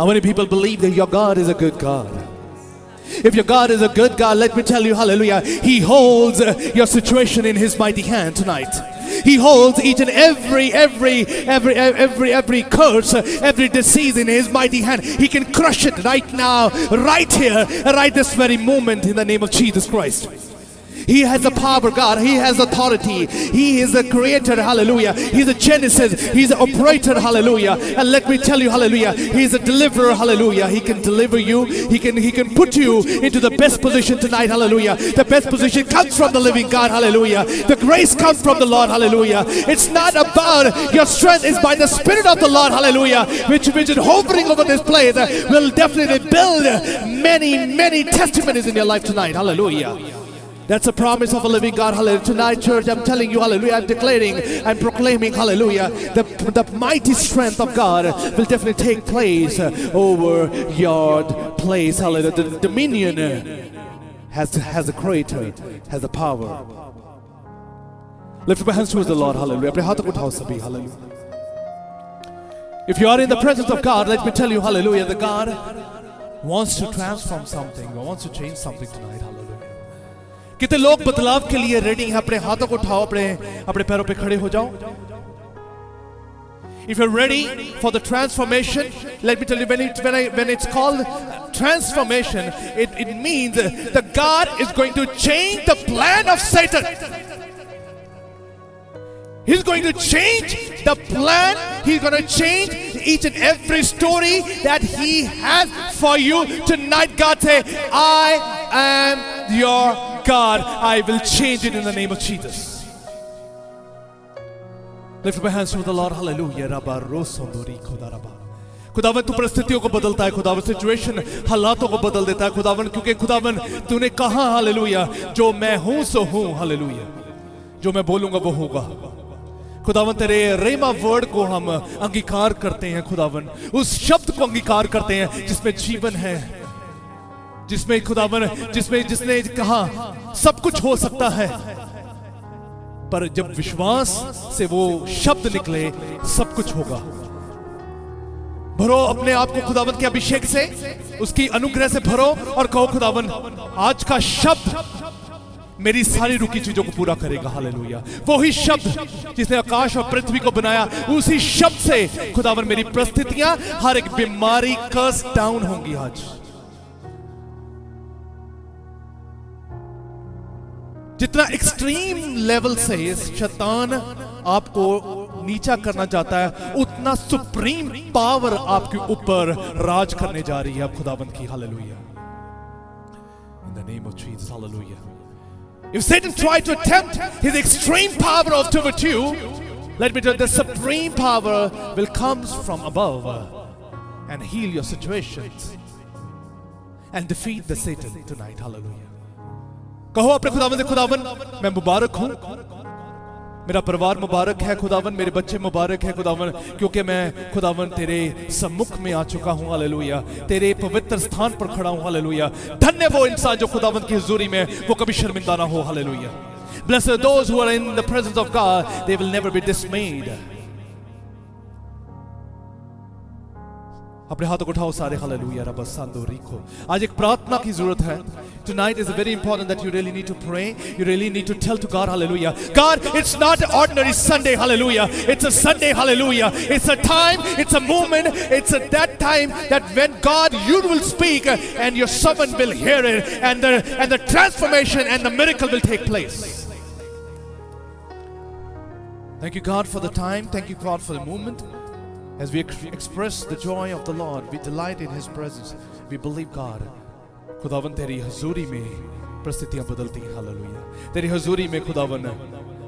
How many people believe that your God is a good God? If your God is a good God, let me tell you, hallelujah, He holds your situation in His mighty hand tonight. He holds each and every curse, every disease in His mighty hand. He can crush it right now, right here, right this very moment, in the name of Jesus Christ. He has the power, God. He has authority. He is the creator, hallelujah. He's a Genesis. He's an operator, hallelujah. And let me tell you, hallelujah, He's a deliverer, hallelujah. He can deliver you. He can put you into the best position tonight, hallelujah. The best position comes from the living God, hallelujah. The grace comes from the Lord, hallelujah. It's not about your strength. It's by the Spirit of the Lord, hallelujah, which is hovering over this place. Will definitely build many testimonies in your life tonight, hallelujah. That's a promise of a living God, hallelujah. Tonight, church, I'm telling you, hallelujah, I'm declaring, I'm proclaiming, hallelujah, the mighty strength of God will definitely take place over your place, hallelujah. The dominion has the creator, has the power. Lift up your hands towards the Lord, hallelujah. Hallelujah. If you are in the presence of God, let me tell you, hallelujah, that God wants to transform something, or wants to change something tonight, hallelujah. कितने लोग बदलाव के लिए ready हैं? अपने हाथों को उठाओ, अपने पैरों पे खड़े हो जाओ. If you're ready for the transformation, let me tell you, when it's called transformation, it means that God is going to change the plan of Satan. He's going to change the plan. He's going to change each and every story that He has for you tonight. God say, I am your God. I will change it in the name of Jesus. Lift up your hands to the Lord. Hallelujah. खुदावन तू परिस्थितियों को बदलता है, खुदावन situation हालातों को बदल देता है, खुदावन क्योंकि खुदावन तूने कहा, हालेलुया, जो मैं हूं सो हूं, हालेलुया, जो मैं बोलूंगा वो होगा. खुदावन तेरे रेमा वर्ड को हम अंगीकार करते हैं, खुदावन उस शब्द को अंगीकार करते हैं जिसमें जीवन है, जिसमें खुदावन जिसने कहा सब कुछ हो सकता है, पर जब विश्वास से वो शब्द निकले सब कुछ होगा. भरो अपने आप को खुदावन के अभिषेक से, उसकी अनुग्रह से भरो और कहो, खुदावन आज का शब्द मेरी सारी रुकी चीजों को पूरा करेगा. हालेलुया. वो ही शब्द जिसने आकाश और पृथ्वी को बनाया, उसी शब्द से खुदावन मेरी परिस्थितियां, हर एक बीमारी कर्स डाउन होंगी. आज जितना एक्सट्रीम लेवल से शैतान आपको नीचा करना चाहता है, उतना सुप्रीम पावर आपके ऊपर राज करने जा रही है अब खुदावन की. Hallelujah. In the name of Jesus. Hallelujah. If Satan tried to tempt his extreme power of toward you, let me tell you, the supreme power will come from above and heal your situations and defeat the Satan tonight. Hallelujah. कहो अपने खुदावन से, खुदावन मैं मुबारक हूं, मेरा परिवार मुबारक है, खुदावन मेरे बच्चे मुबारक है, खुदावन क्योंकि मैं खुदावन तेरे सम्मुख में आ चुका हूं. हालेलुया. तेरे पवित्र स्थान पर खड़ा हूं. हालेलुया. धन्य वो इंसान जो खुदावन की हुजूरी में वो कभी शर्मिंदा ना हो. Hallelujah. Blessed are those who are in the presence of God, they will never be dismayed. अपने हाथों को उठाओ सारे. हालेलुया. रब्बा सांदो रिको. आज एक प्रार्थना की जरूरत है. Tonight is very important that you really need to pray. You really need to tell to God, hallelujah, God, it's not an ordinary Sunday, hallelujah. It's a Sunday, hallelujah. It's a time, it's a moment, it's at that time that when God, you will speak and your servant will hear it, and the transformation and the miracle will take place. Thank you, God, for the time. Thank you, God, for the moment. As we express the joy of the Lord, we delight in His presence. We believe, God, खुदावन तेरी हजूरी में परिस्थितियां बदलती हैं. Hallelujah. तेरी हजूरी में खुदावन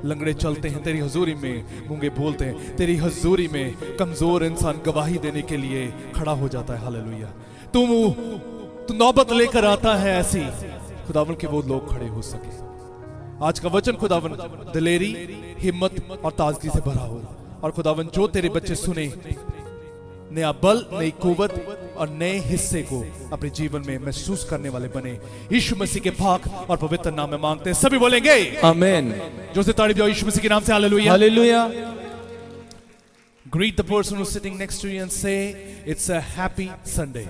लंगड़े चलते हैं, तेरी हजूरी में गूंगे बोलते हैं, तेरी हजूरी में कमजोर इंसान गवाही देने के लिए खड़ा हो जाता है. हालेलुया. तू नौबत लेकर आता है ऐसी, खुदावन के वो लोग खड़े हो सके. आज का वचन खुदावन दिलेरी, हिम्मत और ताजगी से भरा हो, और खुदावन जो तेरे बच्चे सुने, नया बल, नई कुव्वत और नए हिस्से को अपने जीवन में महसूस करने वाले बने. यीशु मसीह के पाक और पवित्र नाम में मांगते हैं. सभी बोलेंगे आमीन. जो से ताड़ी बजाओ यीशु मसीह के नाम से. Hallelujah. Hallelujah. Greet the person who's sitting next to you and say, it's a happy Sunday.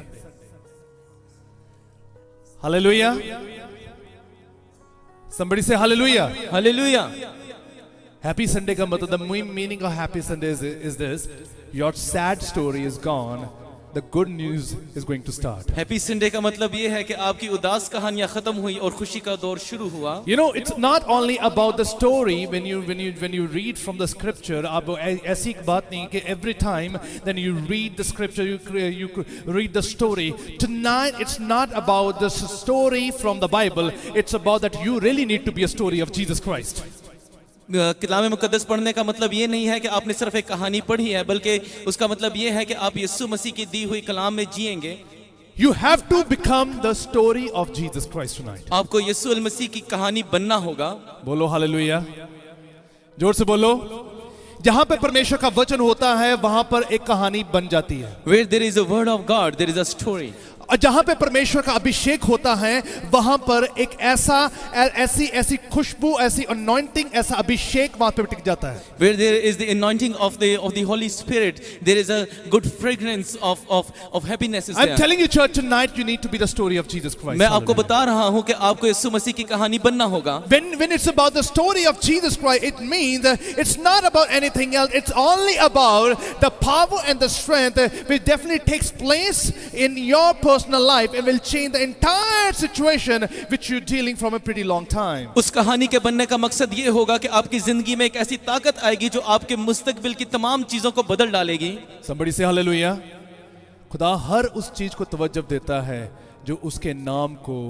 Hallelujah. Somebody say hallelujah. Hallelujah. Happy Sunday का मतलब, the meaning of happy Sunday is this: your sad story is gone, the good news is going to start. Happy Sunday का मतलब ये है कि आपकी उदास कहानियां खत्म हुई और खुशी का दौर शुरू हुआ. You know, it's not only about the story when you read from the scripture. अब ऐसी बात नहीं कि every time then you read the scripture, you read the story. Tonight it's not about the story from the Bible. It's about that you really need to be a story of Jesus Christ. कलाम मुकद्दस पढ़ने का मतलब ये नहीं है कि आपने सिर्फ एक कहानी पढ़ी है, बल्कि उसका मतलब ये है कि आप यीशु मसीह की दी हुई कलाम में जिएंगे. You have to become the story of Jesus Christ tonight. आपको यीशु मसीह की कहानी बनना होगा. बोलो हालेलुया, जोर से बोलो. जहां पे परमेश्वर का वचन होता है वहां पर एक कहानी बन जाती है. Where there is a word of God, there is a story. और जहां पे परमेश्वर का अभिषेक होता है वहां पर एक ऐसी खुशबू, ऐसी अनॉइंटिंग, ऐसा अभिषेक वहां पे टिक जाता है. Where there is the anointing of the Holy Spirit, there is a good fragrance of happiness is there. I'm telling you church, tonight you need to be the story of Jesus Christ. मैं आपको बता रहा हूं कि आपको यीशु मसीह की कहानी बनना होगा. When it's about the story of Jesus Christ, it means that it's not about anything else. It's only about the power and the strength which definitely takes place in your personal life and will change the entire situation which you're dealing from a pretty long time. उस कहानी के बनने का मकसद ये होगा कि आपकी जिंदगी में एक ऐसी ताकत आएगी जो आपके मुस्तकबिल की तमाम चीजों को बदल डालेगी. Somebody say hallelujah. खुदा हर उस चीज को तवज्जो देता है जो उसके नाम को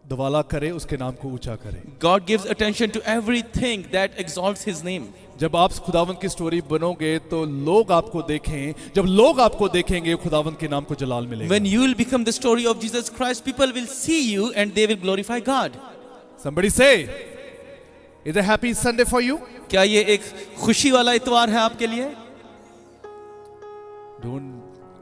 दवाला करे, उसके नाम को ऊंचा करे. God gives attention to everything that exalts his name. जब आप खुदावंद की स्टोरी बनोगे तो लोग आपको देखें, जब लोग आपको देखेंगे खुदावंद के नाम को जलाल मिलेगा. When you will become the story of Jesus Christ, people will see you and they will glorify God. Somebody say, is a happy Sunday for you? क्या ये एक खुशी वाला इतवार है आपके लिए? Don't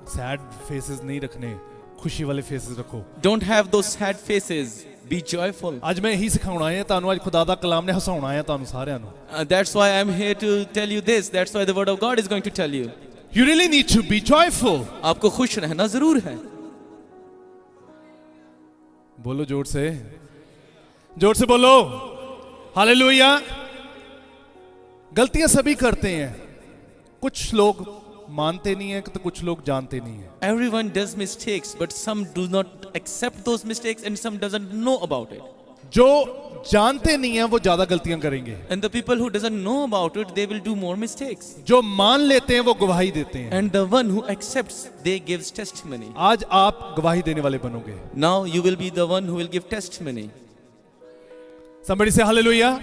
sad faces नहीं रखने, खुशी वाले faces रखो. Don't have those sad faces. Be joyful. आज मैं यही सिखाਉਣਾ ਹੈ ਤੁਹਾਨੂੰ, ਅੱਜ ਖੁਦਾ ਦਾ ਕਲਾਮ ਨੇ ਹਸਾਉਣਾ ਹੈ ਤੁਹਾਨੂੰ ਸਾਰਿਆਂ ਨੂੰ. That's why I'm here to tell you this. That's why the word of God is going to tell you. You really need to be joyful. आपको खुश रहना जरूर है. बोलो जोर से बोलो हालेलुया. गलतियां सभी करते हैं, कुछ लोग मानते नहीं है तो कुछ लोग जानते नहीं है. Everyone does mistakes, but some do not accept those mistakes and some doesn't know about it. जो जानते नहीं है वो ज्यादा गलतियां करेंगे. And the people who doesn't know about it, they will do more mistakes. जो मान लेते हैं वो गवाही देते हैं. And the one who accepts, they gives testimony. आज आप गवाही देने वाले बनोगे. Now you will be the one who will give testimony. Somebody say hallelujah.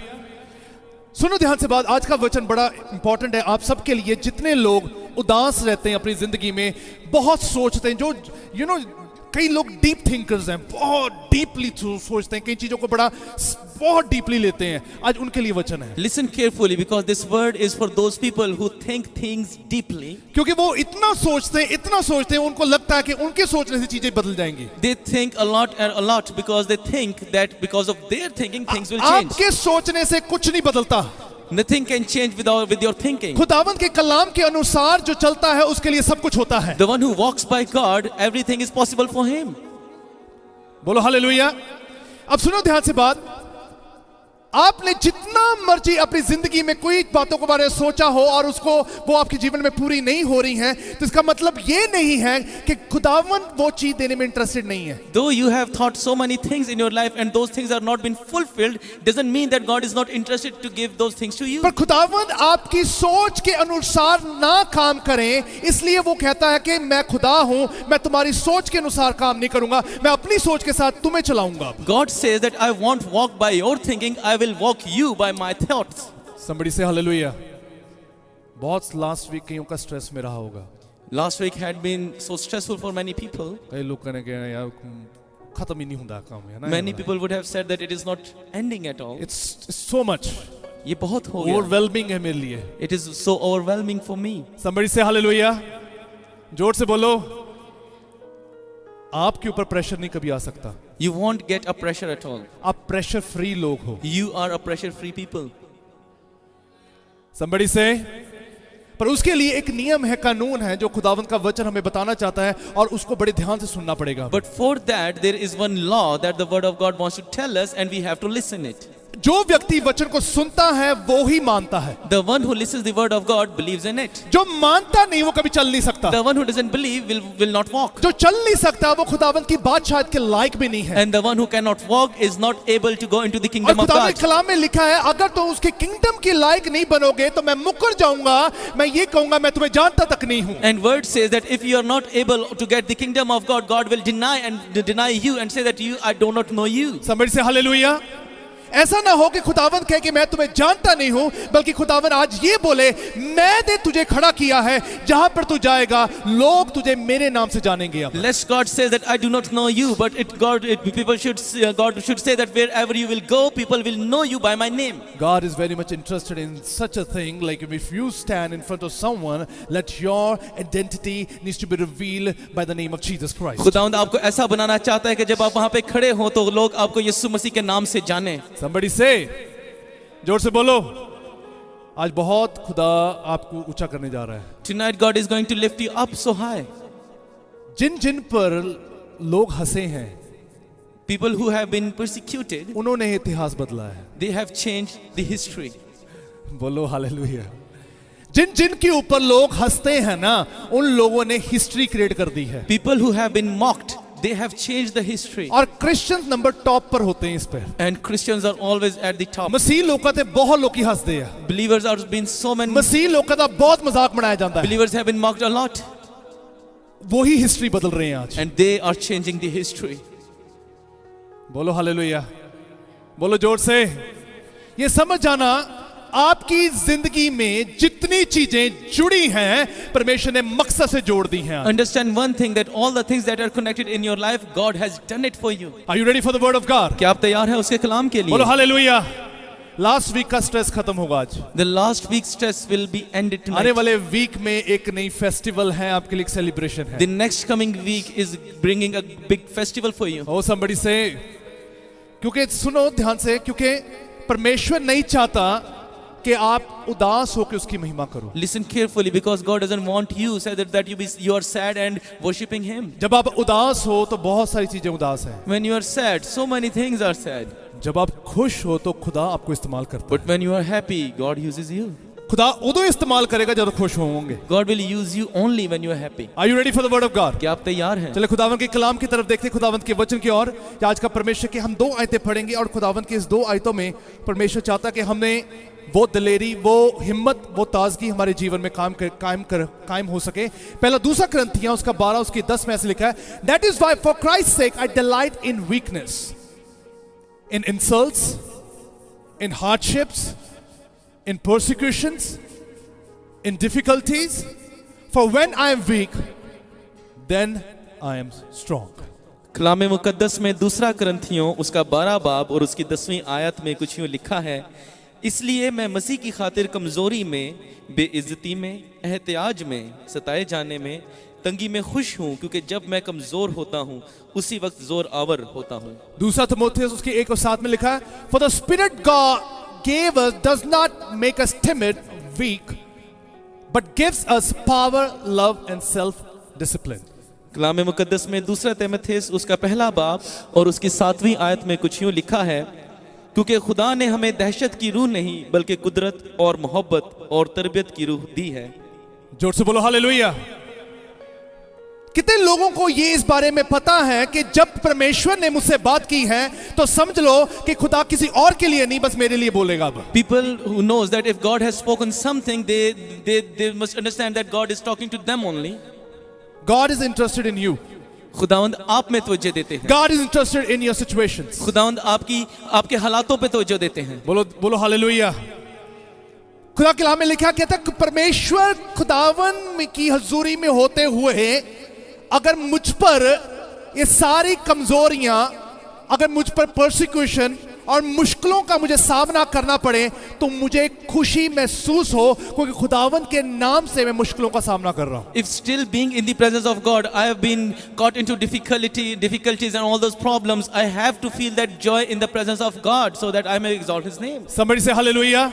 सुनो ध्यान से बात, आज का वचन बड़ा इंपॉर्टेंट है आप सबके लिए. जितने लोग उदास रहते हैं अपनी जिंदगी में, बहुत सोचते हैं, जो कई लोग डीप थिंकर्स हैं, बहुत डीपली सोचते हैं, कई चीजों को बहुत डीपली लेते हैं, आज उनके लिए वचन है. Listen carefully because this word is for those people who think things deeply. क्योंकि वो इतना सोचते हैं उनको लगता है कि उनके सोचने से चीजें बदल जाएंगी. They think a lot because they think that because of their thinking things will change. आपके सोचने से कुछ नहीं बदलता. Nothing can change with your thinking. खुदावंद के कलाम के अनुसार जो चलता है उसके लिए सब कुछ होता है. The one who walks by God, everything is possible for him. बोलो हालेलुया. अब सुनो ध्यान से बात, आपने जितना मर्जी अपनी जिंदगी में कोई बातों के बारे में सोचा हो और वो आपके जीवन में पूरी नहीं हो रही हैं, तो इसका मतलब ये नहीं है कि खुदावंद वो चीज देने में इंटरेस्टेड नहीं है. Though you have thought so many things in your life and those things are not been fulfilled, doesn't mean that God is not interested to give those things to you. पर खुदावंद आपकी सोच के अनुसार ना काम करें, इसलिए वो कहता है कि मैं खुदा हूं, मैं तुम्हारी सोच के अनुसार काम नहीं करूंगा, मैं अपनी सोच के साथ तुम्हें चलाऊंगा. God says that I won't walk by your thinking, I will walk you by my thoughts. Somebody say hallelujah. बहुत लास्ट वीक कईयों का स्ट्रेस में रहा होगा. Last week had been so stressful for many people. कई लोग कहने के यार खत्म ही नहीं होता काम है ना. Many people would have said that it is not ending at all. It's so much. ये बहुत हो गया. Overwhelming है मेरे लिए. It is so overwhelming for me. Somebody say hallelujah. जोर से बोलो. आपके ऊपर प्रेशर नहीं कभी आ सकता. You won't get a pressure at all. आप प्रेशर फ्री लोग हो. You are a pressure free people. Somebody say, पर उसके लिए एक नियम है, कानून है जो खुदावंद का वचन हमें बताना चाहता है और उसको बड़े ध्यान से सुनना पड़ेगा। But for that there is one law that the word of God wants to tell us, and we have to listen it. जो व्यक्ति वचन को सुनता है वो ही मानता है। The one who listens the word of God believes in it. जो मानता नहीं वो कभी चल नहीं सकता। The one who doesn't believe will not walk. जो चल नहीं सकता वो खुदावंद की बात शायद के लायक भी नहीं है। And the one who cannot walk is not able to go into the और kingdom of खुदावंद God. के कलाम में लिखा है, अगर तुम उसके किंगडम के लायक नहीं बनोगे तो मैं मुकर जाऊंगा, मैं ये कहूंगा मैं तुम्हें जानता तक नहीं हूं। And word says that if you are not able to get the kingdom of God, God will deny you and say that I do not know you. समझ से हालेलुया। ऐसा ना हो कि खुदावंद कहे कि मैं तुम्हें जानता नहीं हूं, बल्कि खुदावंद आज ये बोले, मैंने तुझे खड़ा किया है, जहां पर तू जाएगा लोग तुझे मेरे नाम से जानेंगे। अब Lest God says that I do not know you, but God should say that wherever you will go, people will know you by my name. God is very much interested in such a thing, like if you stand in front of someone, let your identity needs to be revealed by the name of Jesus Christ. खुदावंद आपको ऐसा बनाना चाहता है कि जब आप वहां पे खड़े हो तो लोग आपको यीशु मसीह के नाम से जाने। Somebody say, जोर से बोलो, आज बहुत खुदा आपको ऊंचा करने जा रहा है। Tonight God is going to lift you up so high. जिन जिन पर लोग हंसे हैं, People who have been persecuted, उन्होंने इतिहास बदला है। they have changed the history. बोलो हालेलुया। जिन जिन के ऊपर लोग हंसते हैं ना, उन लोगों ने हिस्ट्री क्रिएट कर दी है। People who have been mocked, they have changed the history. और क्रिश्चियंस नंबर टॉप पर होते हैं इस पे। And Christians are always at the top. मसीह लोग कहते बहुत लोग की हंसते हैं। Believers are been so many. मसीह लोग कहता बहुत मजाक बनाया जाता है। Believers have been mocked a lot. वही हिस्ट्री बदल रहे हैं आज। And they are changing the history. बोलो हालेलुया। बोलो जोर से। ये समझ जाना, आपकी जिंदगी में जितनी चीजें जुड़ी हैं परमेश्वर ने मकसद से जोड़ दी हैं। Understand one thing, that all the things that are connected in your life, God has done it for you. Are you ready for the word of God? क्या आप तैयार हैं उसके कलाम के बोलो लिए? हालेलुया। लास्ट वीक का स्ट्रेस खत्म होगा आज। The last week's stress will be ended आने tonight. वाले वीक में एक नई फेस्टिवल है आपके लिए, एक सेलिब्रेशन है। The next coming week is bringing a big festival for you. Oh somebody say, क्योंकि सुनो ध्यान से, क्योंकि परमेश्वर नहीं चाहता कि आप उदास होकर उसकी महिमा करो। Listen carefully, because God doesn't want you say that you are sad and worshiping Him. जब आप उदास हो तो बहुत सारी चीजें उदास हैं। When you are sad, so many things are sad. जब आप खुश हो तो खुदा आपको इस्तेमाल करता But when you are happy, God uses you. है। खुदा उदो इस्तेमाल करेगा जब खुश होंगे। God will use you only when you are happy. Are you ready for the word of God? क्या आप तैयार हैं? चले खुदावंद के कलाम की तरफ देखते, खुदावंद के वचन की ओर। आज का परमेश्वर के हम 2 आयतें पढ़ेंगे और खुदावंद की इस 2 आयतों में परमेश्वर चाहता कि हमने वो दिलेरी, वो हिम्मत, वो ताजगी हमारे जीवन में कायम हो सके। पहला 2 कुरिन्थियों उसका 12 उसकी 10 में ऐसे लिखा है, That is why for Christ's sake I delight in weakness, in insults, in hardships, in persecutions, in difficulties, for when I am weak, then I am strong. कलाम मुकद्दस में 2 कुरिन्थियों उसका 12 बाब और उसकी 10वीं आयत में कुछ यूं लिखा है, इसलिए मैं मसीह की खातिर कमजोरी में, बेइज्जती में, एहतियाज में, सताए जाने में, तंगी में खुश हूँ, क्योंकि जब मैं कमजोर होता हूँ उसी वक्त जोर आवर होता हूँ। 2 तिमोथेयुस उसके 1 और 7 में लिखा है, For the Spirit God gave us does not make us timid, weak, but gives us power, love and self-discipline. कलाम मुकद्दस में 2 तीमुथियुस उसका 1 बाब और उसकी 7वीं आयत में कुछ यूं लिखा है, क्योंकि खुदा ने हमें दहशत की रूह नहीं बल्कि कुदरत और मोहब्बत और तरबियत की रूह दी है। जोर से बोलो हालेलुया। कितने लोगों को ये इस बारे में पता है कि जब परमेश्वर ने मुझसे बात की है तो समझ लो कि खुदा किसी और के लिए नहीं, बस मेरे लिए बोलेगा। अब People who knows that if God has spoken something, they must understand that God is talking to them only. God is interested in you. खुदावंद आप में तवज्जो देते हैं। God is interested in your situations. खुदावंद आपके हालातों पे तवज्जो देते हैं। बोलो हालेलुया। खुदा के कलाम में लिखा कहता है परमेश्वर खुदावन की हजूरी में होते हुए अगर मुझ पर ये सारी कमजोरियां, अगर मुझ पर परसिक्यूशन और मुश्किलों का मुझे सामना करना पड़े तो मुझे खुशी महसूस हो, क्योंकि खुदावन के नाम से मैं मुश्किलों का सामना कर रहा हूं। If still being in the presence of God, I have been caught into difficulties and all those problems, I have to feel that joy in the presence of God so that I may exalt His name. Somebody say hallelujah.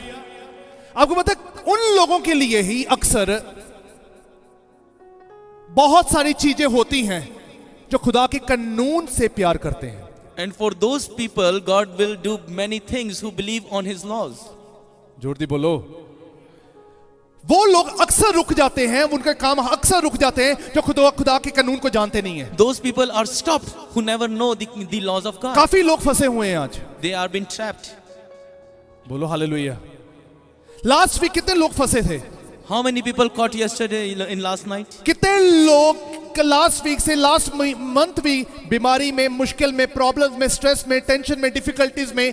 आपको पता है उन लोगों के लिए ही अक्सर बहुत सारी चीजें होती हैं जो खुदा के कानून से प्यार करते हैं। And for those people, God will do many things who believe on His laws. जोर दी बोलो। वो लोग अक्सर रुक जाते हैं, उनके काम अक्सर रुक जाते हैं जो खुदा के कानून को जानते नहीं है। Those people are stopped who never know the laws of God. काफी लोग फंसे हुए हैं आज। They are being trapped. बोलो हालेलुया। लास्ट वीक कितने लोग फंसे थे? How many people caught yesterday in last night? कितने लोग लास्ट वीक से लास्ट मंथ भी बीमारी में, मुश्किल में, प्रॉब्लम में, स्ट्रेस में, टेंशन में, डिफिकल्टीज में,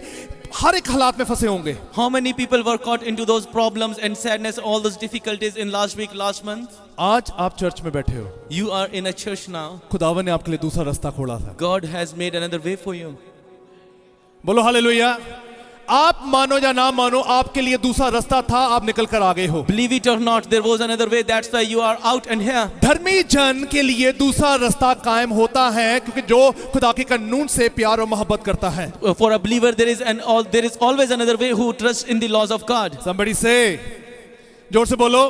हर एक हालात में फंसे होंगे। How many people were caught into those problems and sadness, all those difficulties in last week, last month? आज आप चर्च में बैठे हो, You are in a church now. खुदावन ने आपके लिए दूसरा रास्ता खोला था। God has made another way for you. बोलो हालेलुया। आप मानो या ना मानो, आपके लिए दूसरा रास्ता था, आप निकल कर आ गए हो। Believe it or not, there was another way. That's why you are out and here. धर्मी जन के लिए दूसरा रास्ता कायम होता है क्योंकि जो खुदा के कानून से प्यार और मोहब्बत करता है। For a believer, there is always another way who trusts in the laws of God. Somebody say, जोर से बोलो।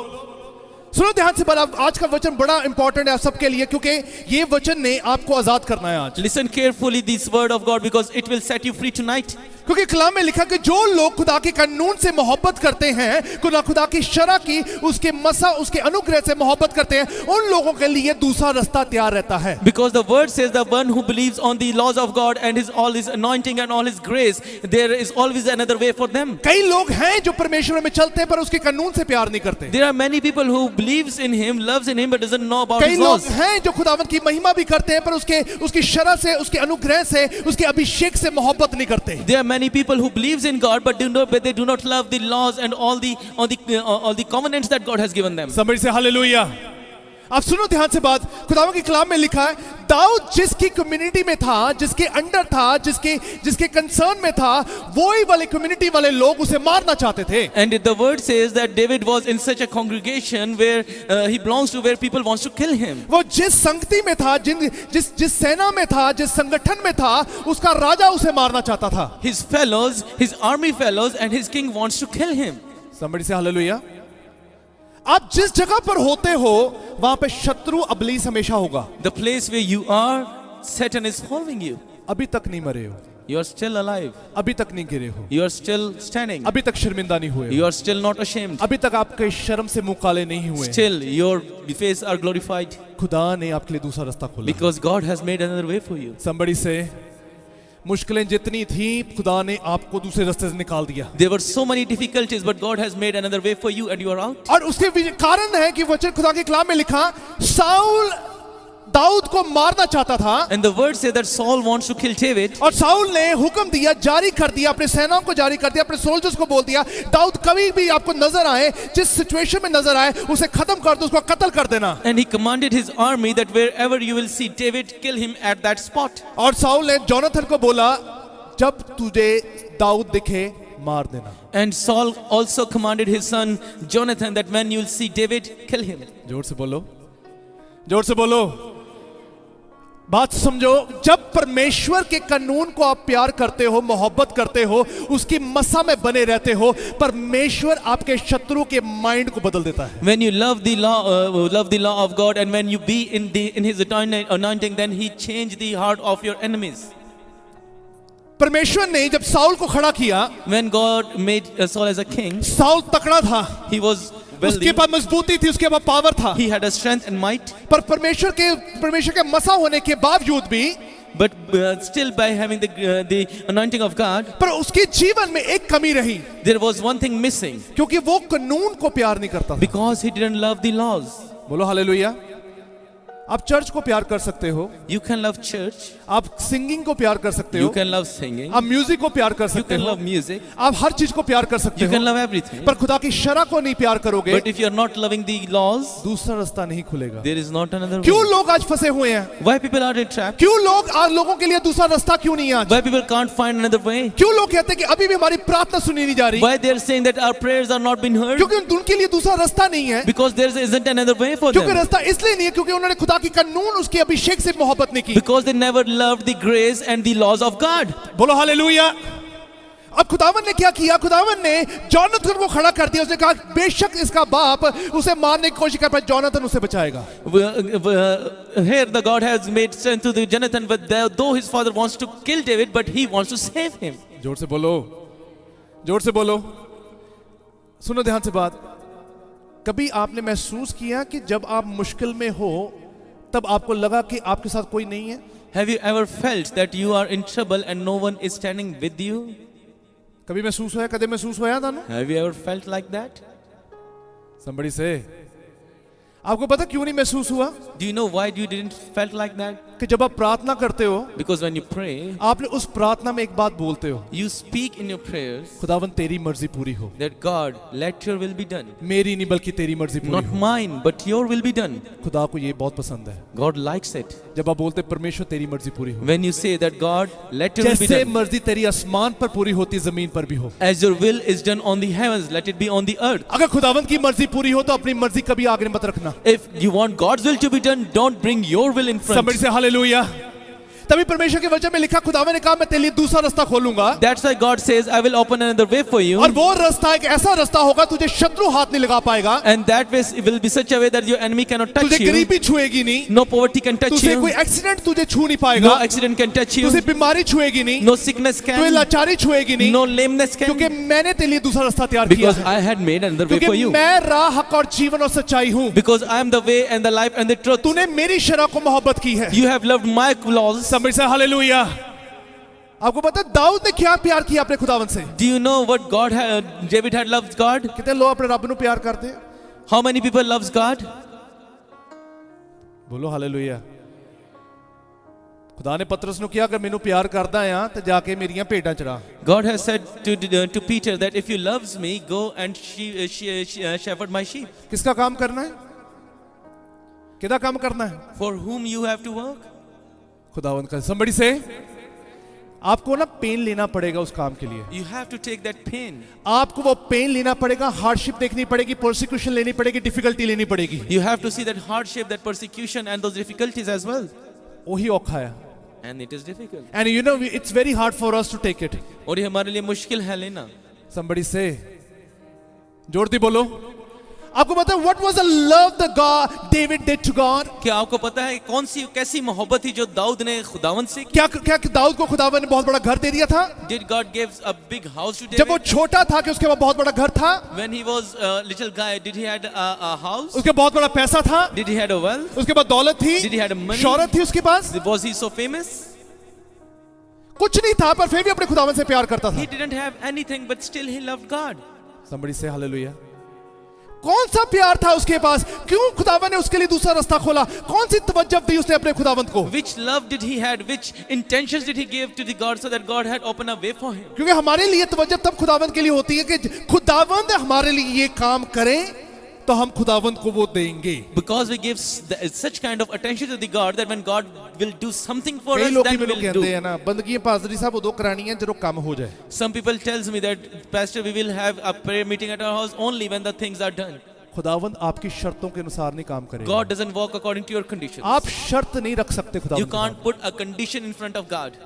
सुनो ध्यान से, बड़ा आज का वचन बड़ा इंपॉर्टेंट है आप सबके लिए क्योंकि ये वचन ने आपको आजाद करना है आज। Listen carefully this word of God because it will set you free tonight. क्योंकि कलाम में लिखा कि जो लोग खुदा के कानून से मोहब्बत करते हैं, खुदा की शरा की, उसके मसा, उसके अनुग्रह से मोहब्बत करते हैं, उन लोगों के लिए दूसरा रास्ता तैयार रहता है। Because the word says the one who believes on the laws of God and all his anointing and all his grace, there is always another way for them. कई लोग हैं जो परमेश्वर में चलते हैं पर उसके कानून से प्यार नहीं करते। There are many people who believes in him, loves in him, but doesn't know about कई his लोग laws. हैं जो खुदावंत की महिमा भी करते हैं पर उसकी शरा से, उसके अनुग्रह से, उसके अभिषेक से मोहब्बत नहीं करते। There are many people who believes in God but they do not love the laws and all the covenants that God has given them. समझ से हालेलुया। आप सुनो ध्यान से बात, खुदावंत की कलाम में लिखा है, दाऊद जिसकी कम्युनिटी में था, जिसके अंडर था, जिसके कंसर्न में था, वही वाले कम्युनिटी वाले लोग उसे मारना चाहते थे। And the word says that David was in such a congregation where he belongs to where people wants to kill him. वो जिस संगति में था, जिस सेना में था, जिस संगठन में था, उसका राजा उसे मारना चाहता था। His fellows, his army fellows and his king wants to kill him. Somebody say hallelujah। आप जिस जगह पर होते हो वहां पे शत्रु अबलीस हमेशा होगा। The place where you are, Satan is following you. अभी तक नहीं मरे हो, You are still alive. अभी तक नहीं गिरे हो, You are still standing. अभी तक शर्मिंदा नहीं हुए हो, You are still not ashamed. अभी तक आपके शर्म से मुंह काले नहीं हुए। Still your face are glorified खुदा ने आपके लिए दूसरा रास्ता खोला। because God has made another way for you. Somebody say, मुश्किलें जितनी थी खुदा ने आपको दूसरे रास्ते से निकाल दिया। There were so many difficulties but God has made another way for you and you are out. और उसके कारण है कि वचन खुदा के कलाम में लिखा, साउल दाऊद को मारना चाहता था। And the word says that Saul wants to kill David. और साउल ने हुक्म दिया, जारी कर दिया, अपने सेनाओं को जारी कर दिया, अपने सोल्जर्स को बोल दिया, दाऊद कभी भी आपको नजर आए, जिस सिचुएशन में नजर आए, उसे खत्म कर दो, उसको कत्ल कर देना। And he commanded his army that wherever you will see David, kill him at that spot. और साउल ने जोनाथन को बोला, जब तुझे दाऊद दिखे मार देना। And Saul also commanded his son Jonathan that when you will see David, kill him. जोर से बोलो, जोर से बोलो, बात समझो। जब परमेश्वर के कानून को आप प्यार करते हो, मोहब्बत करते हो, उसकी मसा में बने रहते हो, परमेश्वर आपके शत्रु के माइंड को बदल देता है। When you love the law of God and when you be in his anointing, then he changed the heart of your enemies. परमेश्वर ने जब साउल को खड़ा किया, When God made Saul as a king, Saul तकड़ा था, he was उसके wealthy, पास मजबूती थी, उसके पास पावर था, he had a strength and might, पर परमेश्वर के मसा होने के बावजूद भी, but still by having the anointing of God, पर उसके जीवन में एक कमी रही, there was one thing missing क्योंकि वो कानून को प्यार नहीं करता था। because he didn't love the laws. बोलो हालेलुया। आप चर्च को प्यार कर सकते हो, You can love church, आप सिंगिंग को प्यार कर सकते you हो, can love singing, आप म्यूजिक को प्यार कर you सकते can हो, love music, आप हर चीज को प्यार कर सकते you can हो, love everything. पर खुदा की शरा को नहीं प्यार करोगे, But if you are not loving the laws, दूसरा रास्ता नहीं खुलेगा। there is not another क्यों way. लोग आज फंसे हुए हैं? Why people are trapped? क्यों लोगों के लिए दूसरा रास्ता क्यों नहीं है आज? Why people can't find another way? क्यों लोग कहते हैं कि अभी भी हमारी प्रार्थना सुनी नहीं जा रही? Why they are saying that our prayers are not being heard? क्योंकि उनके लिए दूसरा रास्ता नहीं है, Because there isn't another way for क्योंकि them. रास्ता इसलिए नहीं है क्योंकि उन्होंने खुदा की कानून, उसके अभिषेक से मोहब्बत नहीं की। Because they never loved the grace and the laws of God. बोलो हालेलुया। अब खुदावन ने क्या किया? खुदावन ने जोनाथन को खड़ा कर दिया। उसने कहा बेशक इसका बाप उसे मारने की कोशिश कर पाए, जोनाथन उसे बचाएगा। Here the God has made strength to the Jonathan, but though his father wants to kill David, but he wants to save him. जोर से बोलो, जोर से बोलो, सुनो ध्यान से बात। कभी आपने महसूस किया कि जब आप मुश्किल में हो तब आपको लगा कि आपके साथ कोई नहीं है? Have you ever felt that you are in trouble and no one is standing with you? कभी महसूस होया? कदे महसूस होया था ना? Have you ever felt like that? Somebody say, आपको पता क्यों नहीं महसूस हुआ? Do you know why you didn't felt like that? कि जब आप प्रार्थना करते हो, Because when you pray, आपने उस प्रार्थना में एक बात बोलते हो, you speak in your prayers खुदावन तेरी मर्जी पूरी हो, that God, let your will be done. मेरी नहीं बल्कि तेरी मर्जी पूरी Not हो। mine, but your will be done. खुदा को ये बहुत पसंद है God likes it. जब आप बोलते परमेश्वर तेरी मर्जी पूरी हो। When you say that God, let your will be जैसे done. मर्जी तेरी आसमान पर पूरी होती जमीन पर भी हो। As your will is done on the heavens, let it be on the earth. अगर खुदावन की मर्जी पूरी हो तो अपनी मर्जी कभी आगे मत रखना। If you want God's will to be done, don't bring your will in front. Somebody say hallelujah. तभी परमेश्वर के वचन में लिखा, खुदावन ने कहा मैं तेरे लिए दूसरा रास्ता खोलूंगा, That's why God says, I will open another way for you. और वो रास्ता एक ऐसा रास्ता होगा तुझे शत्रु हाथ नहीं लगा पाएगा, And that way will be such a way that your enemy cannot touch तुझे you. गरीबी छुएगी नहीं, No poverty can touch तुझे you. कोई एक्सीडेंट तुझे छू नहीं No पाएगा, accident can touch you. तुझे बीमारी छुएगी नहीं, No sickness तुझे can. लाचारी छुएगी नहीं, No lameness क्योंकि can. मैंने तेरे लिए दूसरा रास्ता तैयार किया Because है, I had made another way for क्योंकि you. मैं राह, हक और जीवन और सच्चाई हूँ। Because I am the way and the life and the truth. तूने मेरी शरह को मोहब्बत की है। You have loved my laws. समझ से हालेलुया। आपको पता है दाऊद ने क्या प्यार किया अपने खुदावन से? Do you know what God had, David had loved God? कितने लोग अपने रब को प्यार करते हैं? How many people loves God? बोलो हालेलुया। खुदा ने पतरस नु किया, अगर मैनू प्यार करदा है तो जाके मेरियां भेड़ां चरा। God has said to Peter that if you loves me, go and shepherd my sheep. किसका काम करना है? किदा काम करना है? For whom you have to work? खुदावन का। somebody से आपको ना पेन लेना पड़ेगा उस काम के लिए। You have to take that pain. आपको वो पेन लेना पड़ेगा, हार्डशिप देखनी पड़ेगी, प्रोसिक्यूशन लेनी पड़ेगी, डिफिकल्टी लेनी पड़ेगी। You have to see that hardship, that persecution and those difficulties as well. वही औखा है। And it is difficult. And you know it's very hard for us to take it. और ये हमारे लिए मुश्किल है लेना। Somebody say, जोर दी बोलो। आपको पता है what was the love that God David did to God? क्या आपको पता है कौन सी कैसी मोहब्बत थी जो दाऊद ने खुदावन से की? क्या दाऊद को खुदावन ने बहुत बड़ा घर दे दिया था? Did God give a big house to जब वो David? छोटा था कि उसके पास बहुत बड़ा घर था, When he was a little guy, did he had a house? उसके बहुत बड़ा पैसा था, Did he had a wealth? उसके पास दौलत थी, Did he had money? शोहरत थी उसके पास, Was he so famous? कुछ नहीं था पर फिर भी अपने खुदावन से प्यार करता He था। didn't have anything, but still he loved God. Somebody say hallelujah. कौन सा प्यार था उसके पास? क्यों खुदावन ने उसके लिए दूसरा रास्ता खोला? कौन सी तवज्जो दी उसने अपने खुदावंत को? Which love did he had? Which intentions did he give to the God so that God had opened a way for him? क्योंकि हमारे लिए तवज्जो तब खुदावंत के लिए होती है कि खुदावंत हमारे लिए ये काम करें तो हम खुदावंत को वो देंगे। Because we give such kind of attention to the God that when God will do something for कई us, लोग then मेरे we will कहते do. हैं ना बंदगी पादरी साहब उदो करानी है जब काम हो जाए। Some people tells me that Pastor, we will have a prayer meeting at our house only when the things are done. खुदावंत आपकी शर्तों के अनुसार नहीं काम करेगा। God doesn't work according to your conditions. आप शर्त नहीं रख सकते You खुदावंत के can't सामने। put a condition in front of God.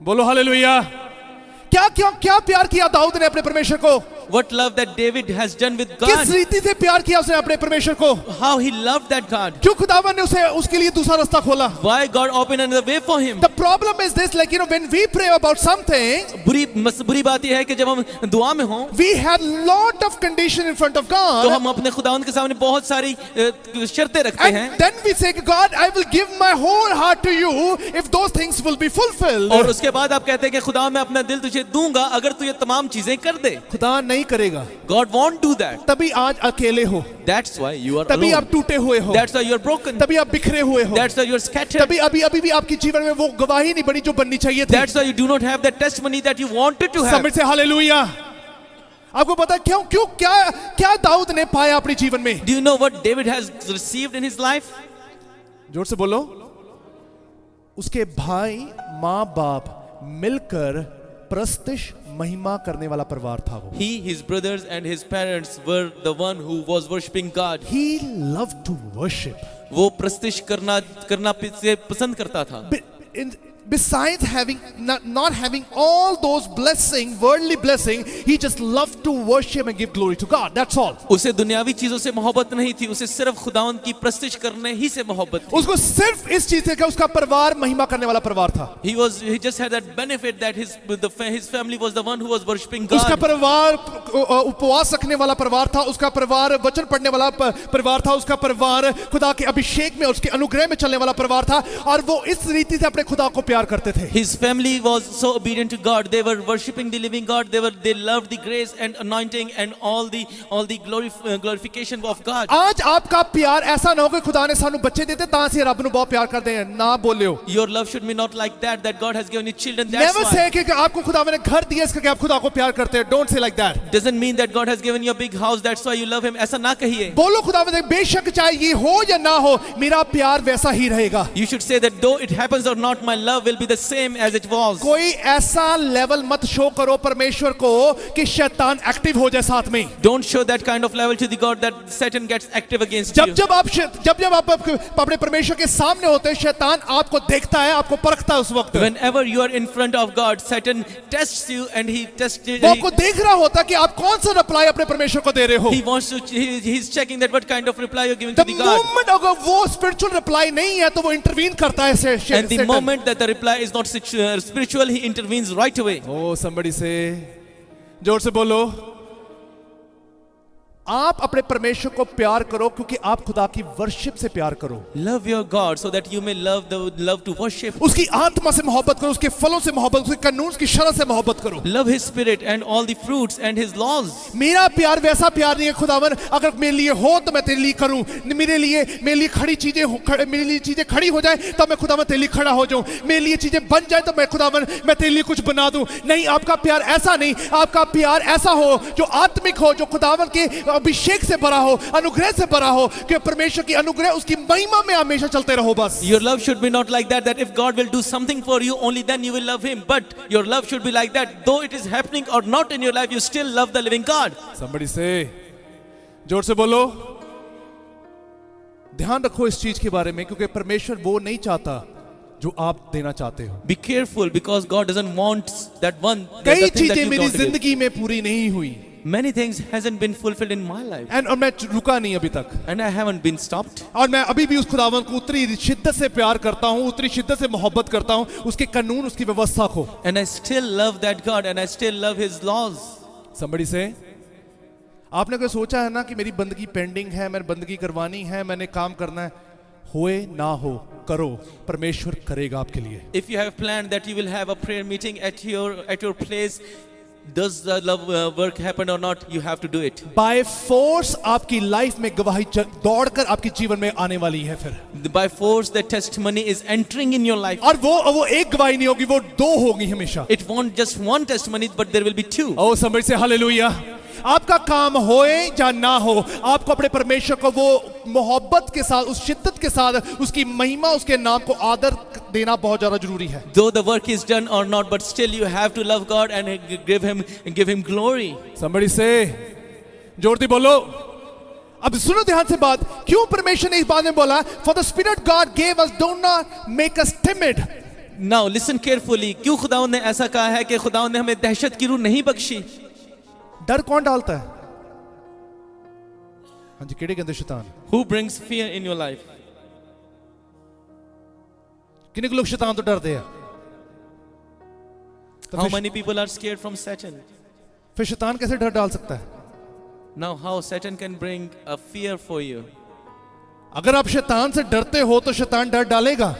बोलो हालेलुया। क्या क्या क्या प्यार किया दाऊद ने अपने परमेश्वर को? What love that David has done with किस God. रीति से प्यार किया उसने अपने परमेश्वर को? How he loved that God. क्यों खुदावन ने उसे उसके लिए दूसरा रास्ता खोला? Why God opened another way for him. The problem is this, like when we pray about something, बुरी बात यह है कि जब हम दुआ में हों we have lot of condition in front of तो God, हम अपने खुदावंद के सामने बहुत सारी शर्तें रखते हैं and then we say, God, I will give my whole heart to you if those things will be fulfilled. और उसके बाद आप कहते हैं कि खुदा मैं अपना दिल तुझे दूंगा अगर तू ये तमाम चीजें कर दे। खुदा नहीं करेगा। God won't do that. तभी आज अकेले हो, That's why you are तभी alone. आप टूटे हुए हो, That's why you are broken. तभी आप बिखरे हुए हो, That's why you are scattered. तभी अभी भी आपकी जीवन में वो गवाही नहीं बनी जो बननी चाहिए थी। That's why you do not have that testimony that you wanted to have. समझ से हालेलुया। आपको पता है क्यों क्यों क्या क्या दाऊद ने पाया अपने जीवन में? Do you know what David has received in his life? जोर से बोलो। उसके भाई माँ बाप मिलकर प्रस्तिश महिमा करने वाला परिवार था वो। He, his brothers and his parents were the one who was worshipping God. He loved to worship. वो प्रस्तिश करना से पसंद करता था। besides having not having all those blessing, worldly blessing, he just loved to worship and give glory to God. That's all. उसे दुनियावी चीजों से मोहब्बत नहीं थी, उसे सिर्फ खुदावंद की प्रस्तिश करने ही से मोहब्बत थी। उसको सिर्फ इस चीज से कि उसका परिवार महिमा करने वाला परिवार था। He just had that benefit that his family was the one who was worshiping God. उसका परिवार उपवास रखने वाला परिवार था, उसका परिवार वचन पढ़ने वाला परिवार था, उसका परिवार खुदा के अभिषेक में, उसके अनुग्रह में चलने वाला परिवार था, और वो इस रीति से अपने खुदा को प्यार करते थे। His family was so obedient to God. They were worshiping the living God. They loved the grace and anointing and all the glorification of God. आज आपका प्यार ऐसा ना हो कि खुदा ने सानू बच्चे देते तां से रब नु बहुत प्यार करते हैं, ना बोलियो। Your love should be not like that God has given you children. That's Never why. say कि आपको खुदा ने घर दिया इसका कि आप खुदा को प्यार करते हैं। Don't say like that. Doesn't mean that God has given you a big house. That's why you love Him. ऐसा ना कहिए। बोलो खुदा ने बेशक चाहे ये हो या ना हो, मेरा प्यार वैसा ही रहेगा। You should say that though it happens or not, my love will be the same as it was. कोई ऐसा लेवल मत शो करो परमेश्वर को कि शैतान एक्टिव हो जाए साथ में। Don't show that kind of level to the God that Satan gets active against you. जब आप अपने परमेश्वर के सामने होते हैं, शैतान आपको देखता है, आपको परखता है उस वक्त। Whenever you are in front of God, Satan tests you and he tests you. वो आपको देख रहा होता है कि आप कौन सा रिप्लाई अपने परमेश्वर को दे रहे हो। He wants to. He's checking that what kind of reply you're giving The to the God. moment अगर वो स्पिरिचुअल रिप्लाई नहीं है तो वो इंटरवीन करता है। And the moment that the reply is not spiritual, he intervenes right away. Oh, somebody say, जोर से बोलो, आप अपने परमेश्वर को प्यार करो क्योंकि आप खुदा की वर्शिप से प्यार करो। Love your God so that you may love to worship. उसकी आत्मा से मोहब्बत करो, उसके फलों से मोहब्बत, उसके कानून की शरह से मोहब्बत करो। Love His Spirit and all the fruits and His laws. मेरा प्यार वैसा प्यार नहीं है खुदावन, अगर मेरे लिए हो तो मैं तेरे लिए करूं, मेरे लिए खड़ी चीजें मेरे लिए चीजें खड़ी हो जाए तो मैं खुदावन तेरे लिए खड़ा हो जाऊं, मेरे लिए चीजें बन जाए तो मैं खुदावन मैं तेरे लिए कुछ बना दूं। नहीं, आपका प्यार ऐसा नहीं, आपका प्यार ऐसा हो जो आत्मिक हो, जो खुदावन के अभिषेक से भरा हो, अनुग्रह से भरा हो, कि परमेश्वर की अनुग्रह उसकी महिमा में हमेशा चलते रहो बस। Your love should be not like that if God will do something for you, only then you will love Him. But your love should be like that, though it is happening or not in your life, you still love the living God. Somebody say, जोर से बोलो, ध्यान रखो इस चीज के बारे में, क्योंकि परमेश्वर वो नहीं चाहता जो आप देना चाहते हो। Be careful because God doesn't want that one. कई चीजें मेरी जिंदगी में पूरी नहीं हुई। Many things hasn't been fulfilled in my life. और मैं रुका नहीं अभी तक। And I haven't been stopped. और मैं अभी भी उस खुदावन को उतनी शिद्दत से प्यार करता हूँ, उतनी शिद्दत से मोहब्बत करता हूँ, उसके कानून, उसकी व्यवस्था को। And I still love that God and I still love His laws. Somebody say, आपने कोई सोचा है ना कि मेरी बंदगी पेंडिंग है, मैंने बंदगी करवानी है, मैंने काम करना है, होए ना हो करो, परमेश्वर करेगा आपके लिए। If you have planned that you will have a prayer meeting at your place, does the love work happen or not, you have to do it. By force आपकी लाइफ में गवाही दौड़कर आपके जीवन में आने वाली है फिर। By force the testimony is entering in your life. और वो एक गवाही नहीं होगी, वो दो होगी हमेशा। It won't just one testimony, but there will be two. Oh, somebody say hallelujah. आपका काम होए या ना हो, आपको अपने परमेश्वर को वो मोहब्बत के साथ, उस शिद्दत के साथ, उसकी महिमा, उसके नाम को आदर देना बहुत ज्यादा जरूरी है। Though the work is done or not, but still you have to love God and give Him glory. Somebody say, जोर से बोलो। अब सुनो ध्यान से बात, क्यों परमेश्वर ने इस बात में बोला, For the Spirit God gave us, do not make us timid. Now listen carefully. क्यों खुदावंद ने ऐसा कहा है कि खुदावंद ने हमें दहशत की रूह नहीं बख्शी? डर कौन डालता है? हाँ जी, केड़े कहते शैतान? Who brings fear in your life? कितने लोग शैतान तो डरते हैं? How many people are scared from Satan? फिर शैतान कैसे डर डाल सकता है? Now how Satan can bring a fear for you? अगर आप शैतान से डरते हो तो शैतान डर डालेगा।